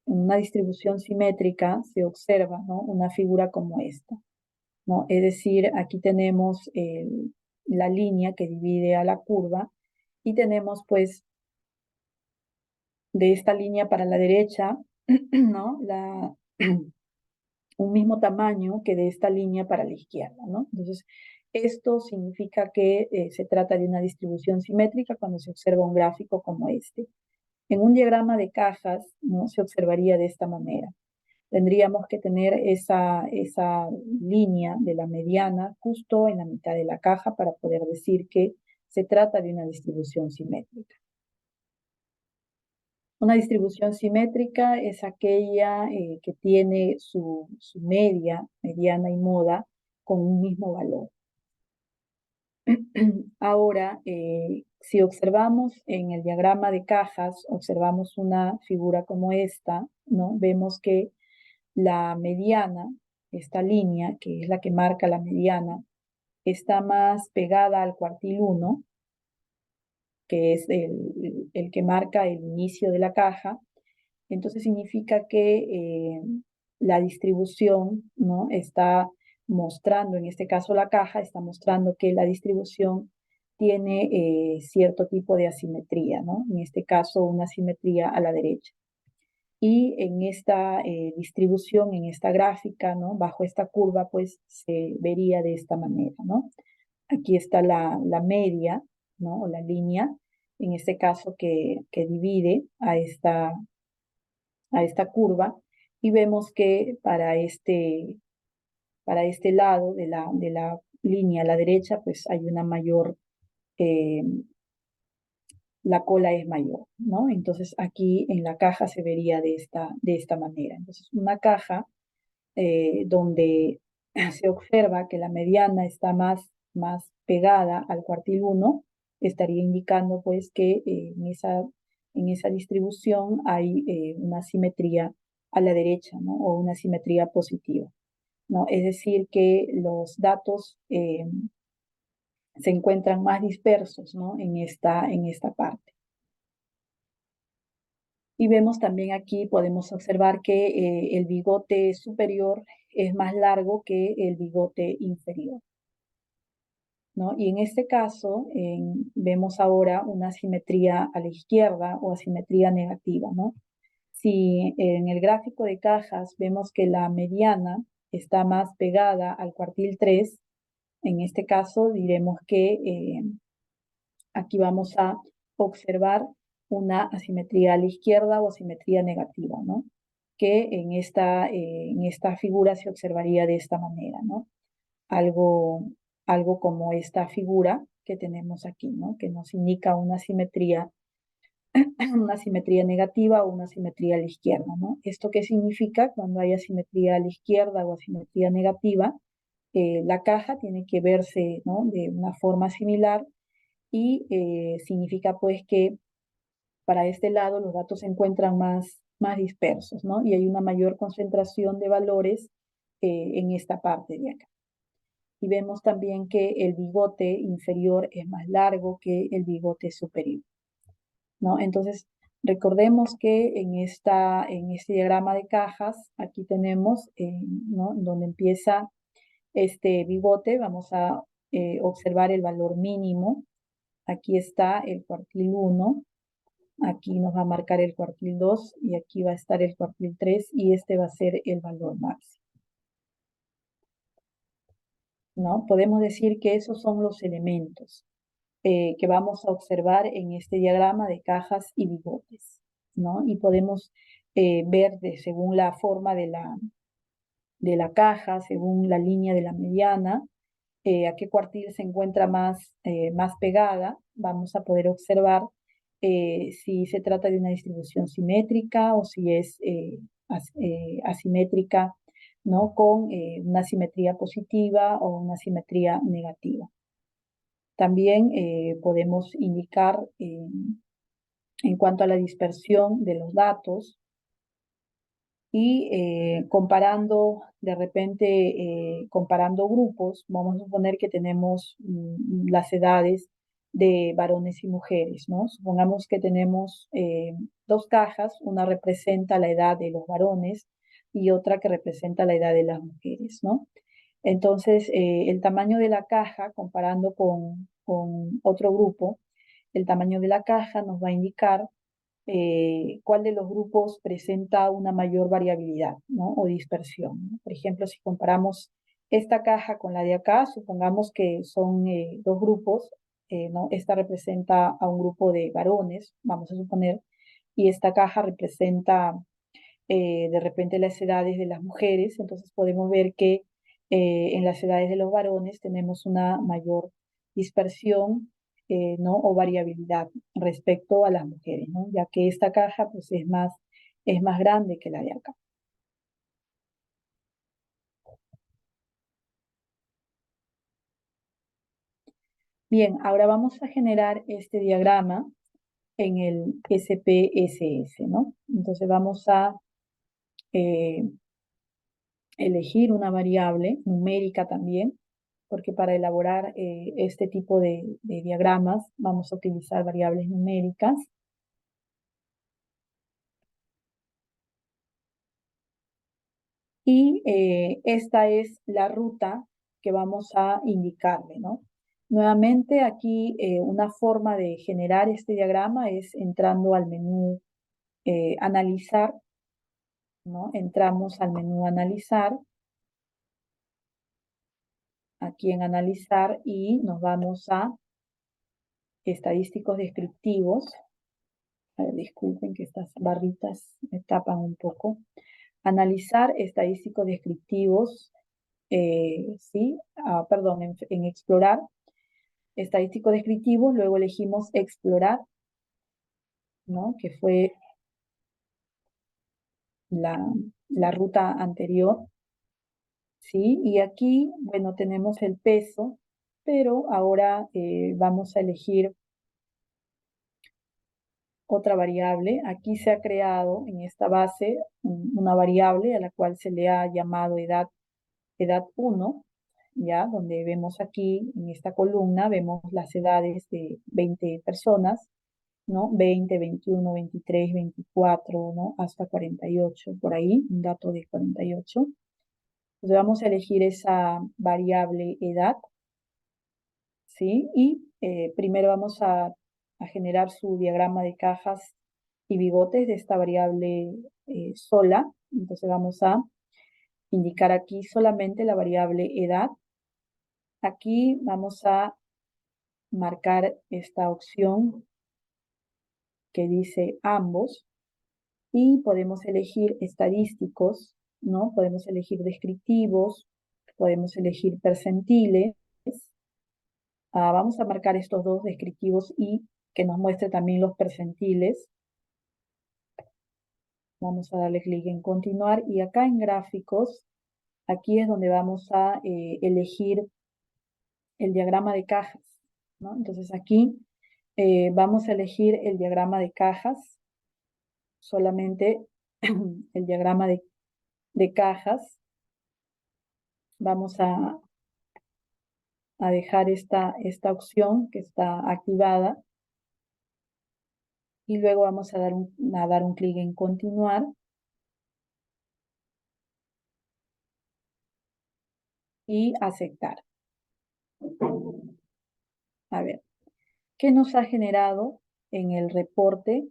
en una distribución simétrica se observa, ¿no? Una figura como esta, ¿no? Es decir, aquí tenemos la línea que divide a la curva y tenemos pues de esta línea para la derecha, ¿no? Un mismo tamaño que de esta línea para la izquierda, ¿no? Entonces, esto significa que se trata de una distribución simétrica cuando se observa un gráfico como este. En un diagrama de cajas, ¿no? Se observaría de esta manera. Tendríamos que tener esa línea de la mediana justo en la mitad de la caja para poder decir que se trata de una distribución simétrica. Una distribución simétrica es aquella que tiene su mediana y moda, con un mismo valor. Ahora, si observamos en el diagrama de cajas, observamos una figura como esta, ¿no? Vemos que la mediana, esta línea, que es la que marca la mediana, está más pegada al cuartil 1, que es el que marca el inicio de la caja. Entonces significa que la distribución, ¿no? Está mostrando, en este caso la caja, está mostrando que la distribución tiene cierto tipo de asimetría, ¿no? En este caso, una asimetría a la derecha. Y en esta distribución, en esta gráfica, ¿no? Bajo esta curva, pues se vería de esta manera, ¿no? Aquí está la media, ¿no? O la línea, en este caso que divide a esta curva, y vemos que para este lado de la línea a la derecha, pues hay una mayor, la cola es mayor, ¿no? Entonces aquí en la caja se vería de esta manera. Entonces una caja donde se observa que la mediana está más pegada al cuartil 1, estaría indicando pues que en esa distribución hay una simetría a la derecha, ¿no? O una simetría positiva, ¿no? Es decir, que los datos se encuentran más dispersos, ¿no? En esta parte. Y vemos también aquí, podemos observar que el bigote superior es más largo que el bigote inferior, ¿no? Y en este caso vemos ahora una asimetría a la izquierda o asimetría negativa, ¿no? Si en el gráfico de cajas vemos que la mediana está más pegada al cuartil 3, en este caso diremos que aquí vamos a observar una asimetría a la izquierda o asimetría negativa, ¿no? Que en esta figura se observaría de esta manera, ¿no? Algo como esta figura que tenemos aquí, ¿no? Que nos indica una simetría negativa o una simetría a la izquierda, ¿no? ¿Esto qué significa? Cuando hay asimetría a la izquierda o asimetría negativa, la caja tiene que verse, ¿no? De una forma similar, y significa pues que para este lado los datos se encuentran más dispersos, ¿no? Y hay una mayor concentración de valores en esta parte de acá. Y vemos también que el bigote inferior es más largo que el bigote superior, ¿no? Entonces, recordemos que en este diagrama de cajas, aquí tenemos, ¿no? Donde empieza este bigote, vamos a observar el valor mínimo. Aquí está el cuartil 1, aquí nos va a marcar el cuartil 2 y aquí va a estar el cuartil 3 y este va a ser el valor máximo. ¿no? Podemos decir que esos son los elementos que vamos a observar en este diagrama de cajas y bigotes, ¿no? Y podemos ver según la forma de la caja, según la línea de la mediana, a qué cuartil se encuentra más pegada, vamos a poder observar si se trata de una distribución simétrica o si es asimétrica, ¿no? Con una simetría positiva o una simetría negativa. También podemos indicar en cuanto a la dispersión de los datos y comparando de repente, comparando grupos, vamos a suponer que tenemos las edades de varones y mujeres, ¿no? Supongamos que tenemos dos cajas, una representa la edad de los varones y otra que representa la edad de las mujeres, ¿no? Entonces, el tamaño de la caja, comparando con otro grupo, el tamaño de la caja nos va a indicar cuál de los grupos presenta una mayor variabilidad, ¿no? O dispersión, ¿no? Por ejemplo, si comparamos esta caja con la de acá, supongamos que son dos grupos, ¿no? Esta representa a un grupo de varones, vamos a suponer, y esta caja representa de repente las edades de las mujeres, entonces podemos ver que en las edades de los varones tenemos una mayor dispersión, ¿no? O variabilidad respecto a las mujeres, ¿no? Ya que esta caja pues es más grande que la de acá. Bien, ahora vamos a generar este diagrama en el SPSS, ¿no? Entonces vamos a eh, elegir una variable numérica también, porque para elaborar este tipo de diagramas vamos a utilizar variables numéricas. Y esta es la ruta que vamos a indicarle, ¿no? Nuevamente aquí una forma de generar este diagrama es entrando al menú analizar, ¿no? Entramos al menú analizar, aquí en analizar y nos vamos a estadísticos descriptivos. A ver, disculpen que estas barritas me tapan un poco. Analizar estadísticos descriptivos, ¿sí? Perdón, en explorar estadísticos descriptivos, luego elegimos explorar, ¿no? Que fue la ruta anterior, ¿sí? Y aquí, bueno, tenemos el peso, pero ahora vamos a elegir otra variable. Aquí se ha creado en esta base una variable a la cual se le ha llamado edad 1, ¿ya? Donde vemos aquí en esta columna, vemos las edades de 20 personas, ¿no? 20, 21, 23, 24, ¿no? Hasta 48, por ahí, un dato de 48. Entonces vamos a elegir esa variable edad, ¿sí? Y primero vamos a generar su diagrama de cajas y bigotes de esta variable sola. Entonces vamos a indicar aquí solamente la variable edad. Aquí vamos a marcar esta opción que dice ambos y podemos elegir estadísticos, ¿no? Podemos elegir descriptivos, podemos elegir percentiles. Vamos a marcar estos dos descriptivos y que nos muestre también los percentiles. Vamos a darle clic en continuar y acá en gráficos, aquí es donde vamos a elegir el diagrama de cajas, ¿no? Entonces aquí vamos a elegir el diagrama de cajas, solamente el diagrama de cajas. Vamos a dejar esta opción que está activada y luego vamos a dar un clic en continuar y aceptar. A ver, ¿qué nos ha generado en el reporte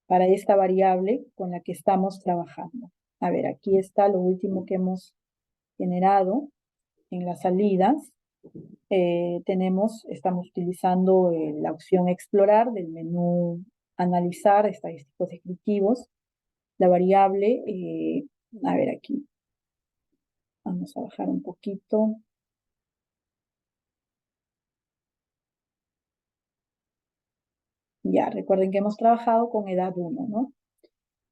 para esta variable con la que estamos trabajando? A ver, aquí está lo último que hemos generado en las salidas, estamos utilizando la opción explorar del menú analizar estadísticos descriptivos. La variable, a ver aquí, vamos a bajar un poquito. Ya, recuerden que hemos trabajado con edad 1, ¿no?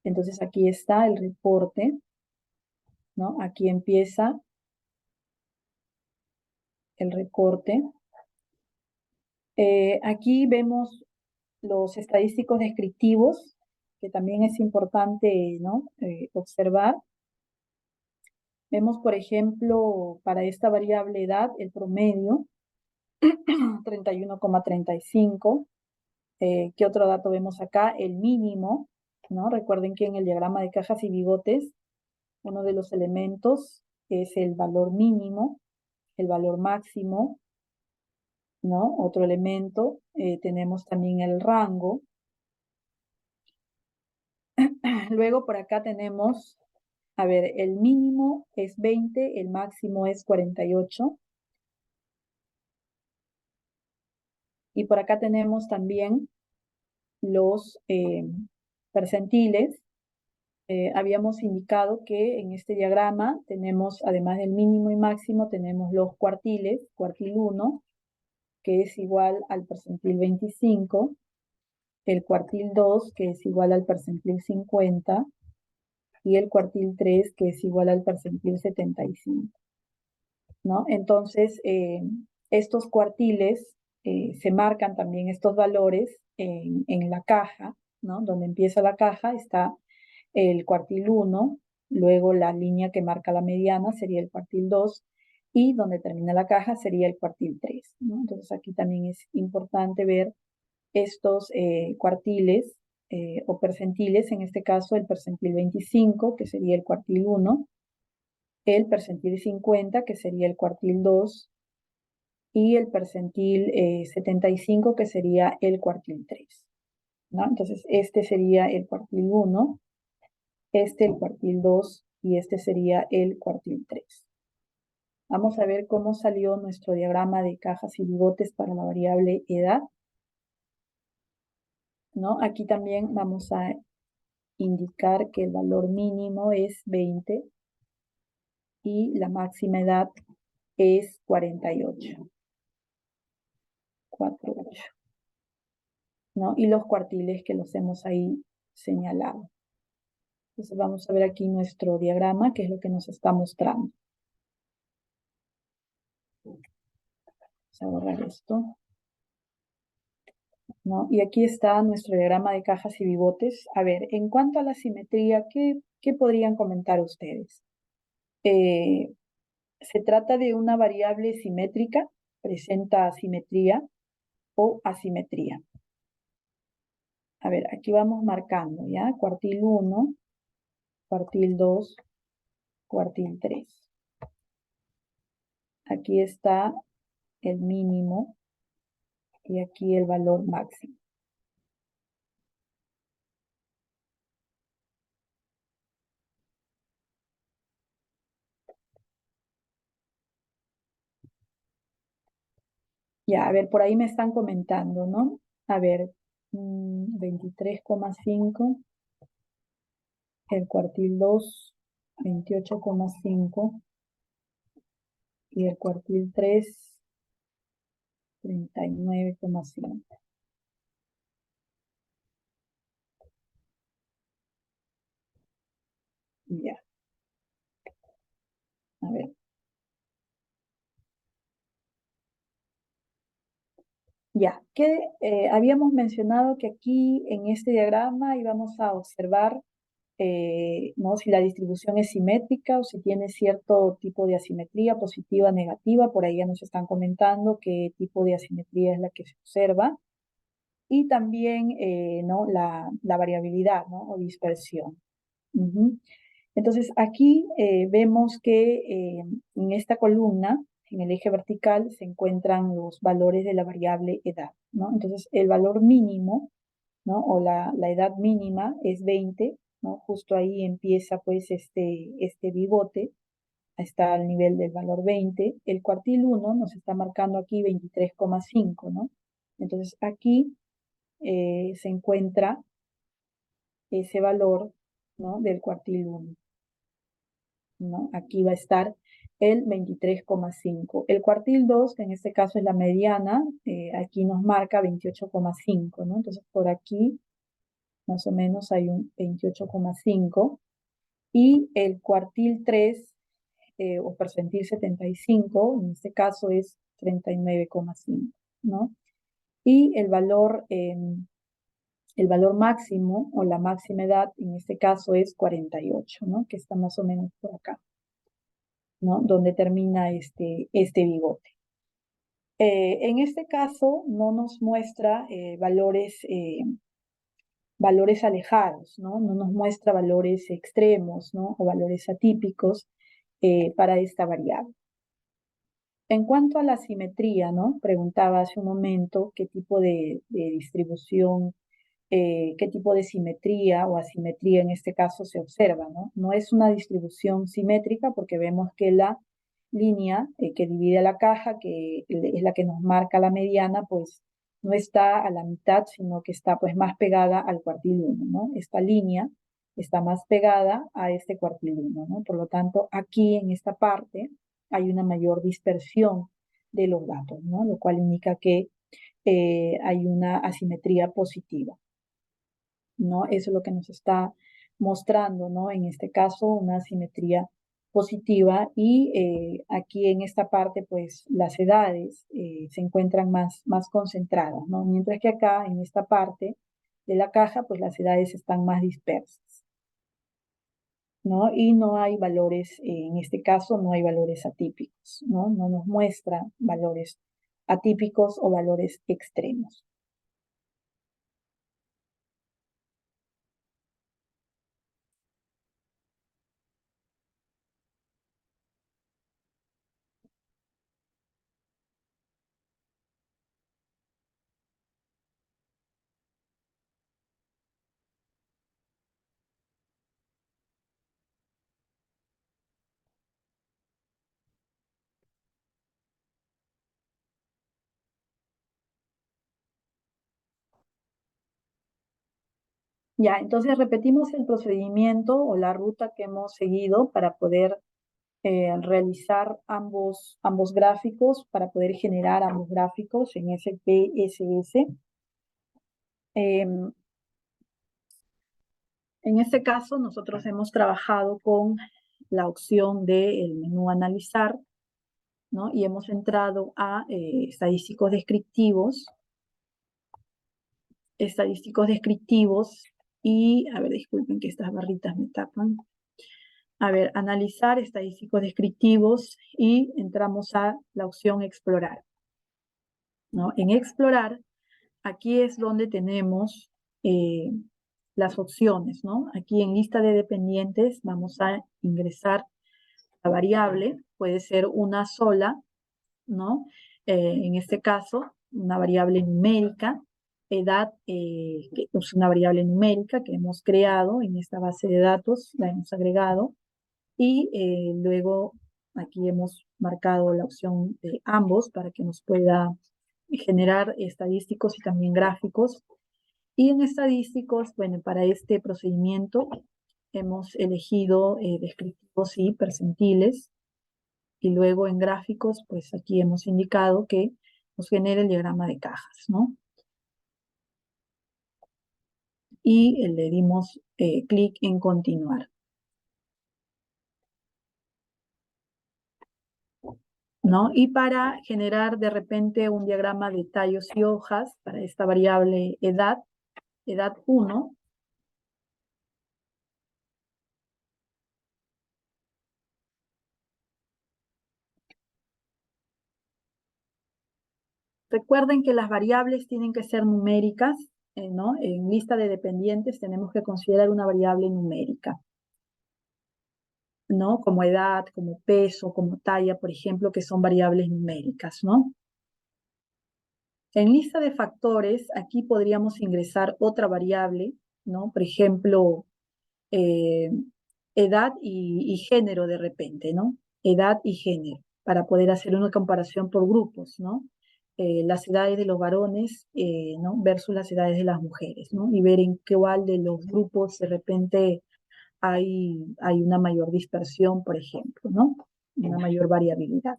Entonces aquí está el reporte, ¿no? Aquí empieza el recorte. Aquí vemos los estadísticos descriptivos, que también es importante, ¿no? Observar. Vemos, por ejemplo, para esta variable edad, el promedio, 31,35. ¿Qué otro dato vemos acá? El mínimo, ¿no? Recuerden que en el diagrama de cajas y bigotes, uno de los elementos es el valor mínimo, el valor máximo, ¿no? Otro elemento, tenemos también el rango. Luego por acá tenemos, a ver, el mínimo es 20, el máximo es 48. Y por acá tenemos también los percentiles. Habíamos indicado que en este diagrama tenemos, además del mínimo y máximo, tenemos los cuartiles, cuartil 1, que es igual al percentil 25, el cuartil 2, que es igual al percentil 50, y el cuartil 3, que es igual al percentil 75, ¿no? Entonces, estos cuartiles se marcan también estos valores en la caja, ¿no? Donde empieza la caja está el cuartil 1, luego la línea que marca la mediana sería el cuartil 2, y donde termina la caja sería el cuartil 3, ¿no? Entonces aquí también es importante ver estos cuartiles o percentiles, en este caso el percentil 25, que sería el cuartil 1, el percentil 50, que sería el cuartil 2, y el percentil 75, que sería el cuartil 3, ¿no? Entonces este sería el cuartil 1, este el cuartil 2 y este sería el cuartil 3. Vamos a ver cómo salió nuestro diagrama de cajas y bigotes para la variable edad, ¿no? Aquí también vamos a indicar que el valor mínimo es 20 y la máxima edad es 48. 48, ¿no? Y los cuartiles que los hemos ahí señalado. Entonces vamos a ver aquí nuestro diagrama, que es lo que nos está mostrando. Vamos a borrar esto, ¿no? Y aquí está nuestro diagrama de cajas y bigotes. A ver, en cuanto a la simetría, ¿qué podrían comentar ustedes? ¿Se trata de una variable simétrica? ¿Presenta asimetría o asimetría? A ver, aquí vamos marcando, ¿ya? Cuartil 1, cuartil 2, cuartil 3. Aquí está el mínimo y aquí el valor máximo. Ya, a ver, por ahí me están comentando, ¿no? A ver, 23,5, el cuartil 2, 28,5 y el cuartil 3, 39,5. Ya, a ver. Ya, que habíamos mencionado que aquí en este diagrama íbamos a observar, ¿no? Si la distribución es simétrica o si tiene cierto tipo de asimetría positiva, negativa. Por ahí ya nos están comentando qué tipo de asimetría es la que se observa. Y también, ¿no? La variabilidad, ¿no? O dispersión. Entonces aquí vemos que en esta columna, en el eje vertical, se encuentran los valores de la variable edad, ¿no? Entonces el valor mínimo, ¿no? O la edad mínima es 20, ¿no? Justo ahí empieza pues este bigote. está al nivel del valor 20. El cuartil 1 nos está marcando aquí 23,5, ¿no? Entonces aquí se encuentra ese valor, ¿no? Del cuartil 1, ¿no? Aquí va a estar el 23,5. El cuartil 2, que en este caso es la mediana, aquí nos marca 28,5, ¿no? Entonces por aquí más o menos hay un 28,5. Y el cuartil 3, o percentil 75, en este caso es 39,5, ¿no? Y el valor máximo o la máxima edad en este caso es 48, ¿no? Que está más o menos por acá, ¿no? Donde termina este bigote. En este caso no nos muestra valores alejados, ¿no? No nos muestra valores extremos, ¿no? O valores atípicos para esta variable. En cuanto a la simetría, ¿no? Preguntaba hace un momento qué tipo de distribución, qué tipo de simetría o asimetría en este caso se observa, ¿no? No es una distribución simétrica porque vemos que la línea que divide la caja, que es la que nos marca la mediana, pues no está a la mitad, sino que está pues más pegada al cuartil 1, ¿no? Esta línea está más pegada a este cuartil 1, ¿no? Por lo tanto, aquí en esta parte hay una mayor dispersión de los datos, ¿no? Lo cual indica que hay una asimetría positiva, ¿no? Eso es lo que nos está mostrando, ¿no? En este caso, una asimetría positiva y aquí en esta parte, pues las edades se encuentran más concentradas, ¿no? Mientras que acá, en esta parte de la caja, pues las edades están más dispersas, ¿no? Y no hay valores, en este caso, no hay valores atípicos, ¿no? No nos muestra valores atípicos o valores extremos. Ya, entonces repetimos el procedimiento o la ruta que hemos seguido para poder realizar ambos gráficos, para poder generar ambos gráficos en SPSS. En este caso, nosotros hemos trabajado con la opción del menú analizar, ¿no? Y hemos entrado a estadísticos descriptivos y, a ver, disculpen que estas barritas me tapan. A ver, analizar estadísticos descriptivos y entramos a la opción explorar, ¿no? En explorar, aquí es donde tenemos las opciones, ¿no? Aquí en lista de dependientes vamos a ingresar la variable, puede ser una sola, ¿no? En este caso, una variable numérica, edad, que es una variable numérica que hemos creado en esta base de datos, la hemos agregado, y luego aquí hemos marcado la opción de ambos para que nos pueda generar estadísticos y también gráficos. Y en estadísticos, bueno, para este procedimiento hemos elegido descriptivos y percentiles. Y luego en gráficos, pues aquí hemos indicado que nos genera el diagrama de cajas, ¿no? Y le dimos clic en continuar, ¿no? Y para generar de repente un diagrama de tallos y hojas para esta variable edad 1, recuerden que las variables tienen que ser numéricas, ¿no? En lista de dependientes tenemos que considerar una variable numérica, ¿no? Como edad, como peso, como talla, por ejemplo, que son variables numéricas, ¿no? En lista de factores, aquí podríamos ingresar otra variable, ¿no? Por ejemplo, edad y género de repente, ¿no? edad y género, para poder hacer una comparación por grupos, ¿no? Las edades de los varones, ¿no? Versus las edades de las mujeres, ¿no? Y ver en qué cuál de los grupos de repente hay una mayor dispersión, por ejemplo, ¿no? Una mayor variabilidad,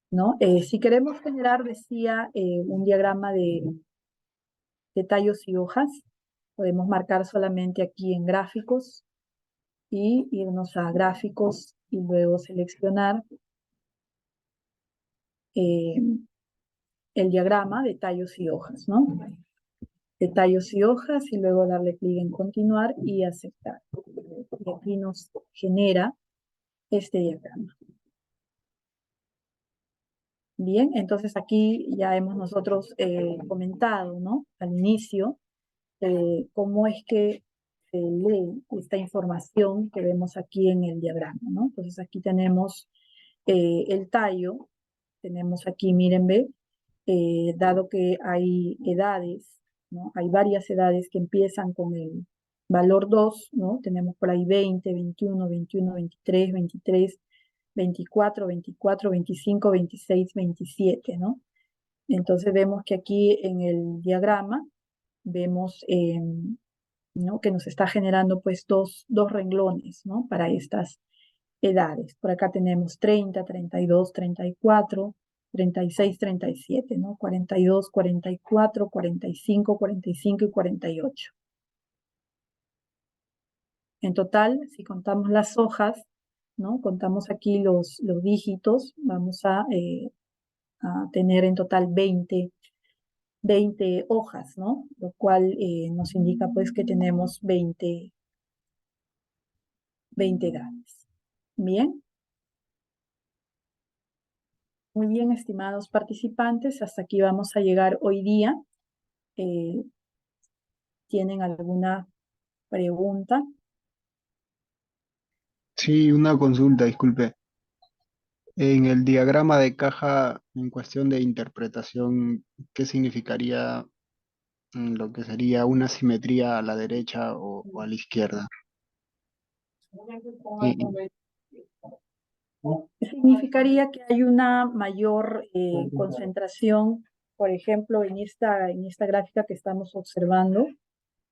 ¿no? Si queremos generar, decía, un diagrama de tallos y hojas, podemos marcar solamente aquí en gráficos y irnos a gráficos y luego seleccionar el diagrama de tallos y hojas, ¿no? De tallos y hojas y luego darle clic en continuar y aceptar. Y aquí nos genera este diagrama. Bien, entonces aquí ya hemos nosotros comentado, ¿no? Al inicio, cómo es que se lee esta información que vemos aquí en el diagrama, ¿no? Entonces aquí tenemos el tallo, tenemos aquí, miren, ve, dado que hay edades, ¿no? Hay varias edades que empiezan con el valor 2, ¿no? Tenemos por ahí 20, 21, 21, 23, 23, 24, 24, 25, 26, 27, ¿no? Entonces vemos que aquí en el diagrama vemos ¿no? que nos está generando pues dos renglones, ¿no? Para estas edades. Por acá tenemos 30, 32, 34, 36, 37, ¿no? 42, 44, 45, 45 y 48. En total, si contamos las hojas, ¿no? Contamos aquí los dígitos, vamos a tener en total 20 hojas, ¿no? Lo cual nos indica pues que tenemos 20 edades. Bien. Muy bien, estimados participantes, hasta aquí vamos a llegar hoy día. ¿Tienen alguna pregunta? Sí, una consulta, disculpe. En el diagrama de caja, en cuestión de interpretación, ¿qué significaría lo que sería una simetría a la derecha o a la izquierda? Y- Significaría que hay una mayor concentración, por ejemplo, en esta gráfica que estamos observando,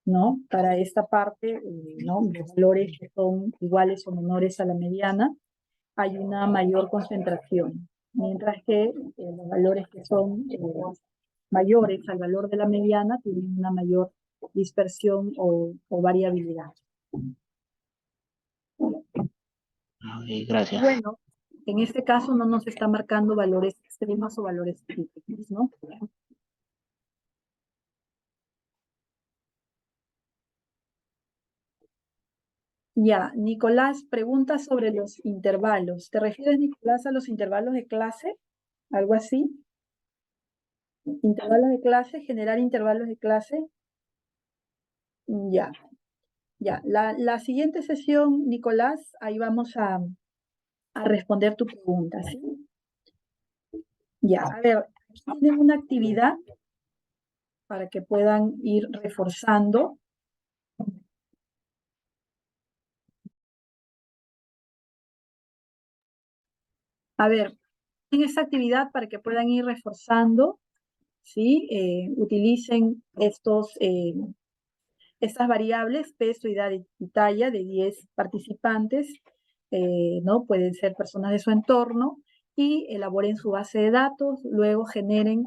¿no? Para esta parte, ¿no? Los valores que son iguales o menores a la mediana, hay una mayor concentración, mientras que los valores que son mayores al valor de la mediana tienen una mayor dispersión o variabilidad. Ok, gracias. Bueno, en este caso no nos está marcando valores extremos o valores críticos, ¿no? Ya, Nicolás pregunta sobre los intervalos. ¿Te refieres, Nicolás, a los intervalos de clase? ¿Algo así? ¿Intervalos de clase? ¿Generar intervalos de clase? Ya, ya. La siguiente sesión, Nicolás, ahí vamos a responder tu pregunta, ¿sí? Ya, a ver, aquí tienen una actividad para que puedan ir reforzando. A ver, en esta actividad para que puedan ir reforzando, ¿sí? Utilicen estas variables, peso, edad y talla de 10 participantes, ¿no? Pueden ser personas de su entorno, y elaboren su base de datos, luego generen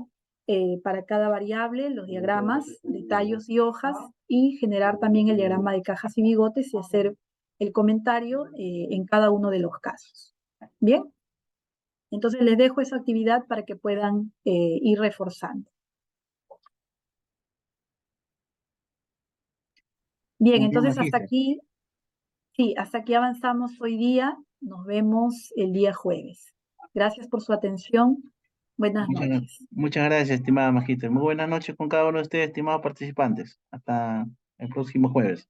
para cada variable los diagramas de tallos y hojas, y generar también el diagrama de cajas y bigotes y hacer el comentario en cada uno de los casos. ¿Bien? Entonces les dejo esa actividad para que puedan ir reforzando. Bien, entonces hasta aquí, sí, hasta aquí avanzamos hoy día. Nos vemos el día jueves. Gracias por su atención. Buenas noches. Muchas gracias, estimada Magíter. Muy buenas noches con cada uno de ustedes, estimados participantes. Hasta el próximo jueves.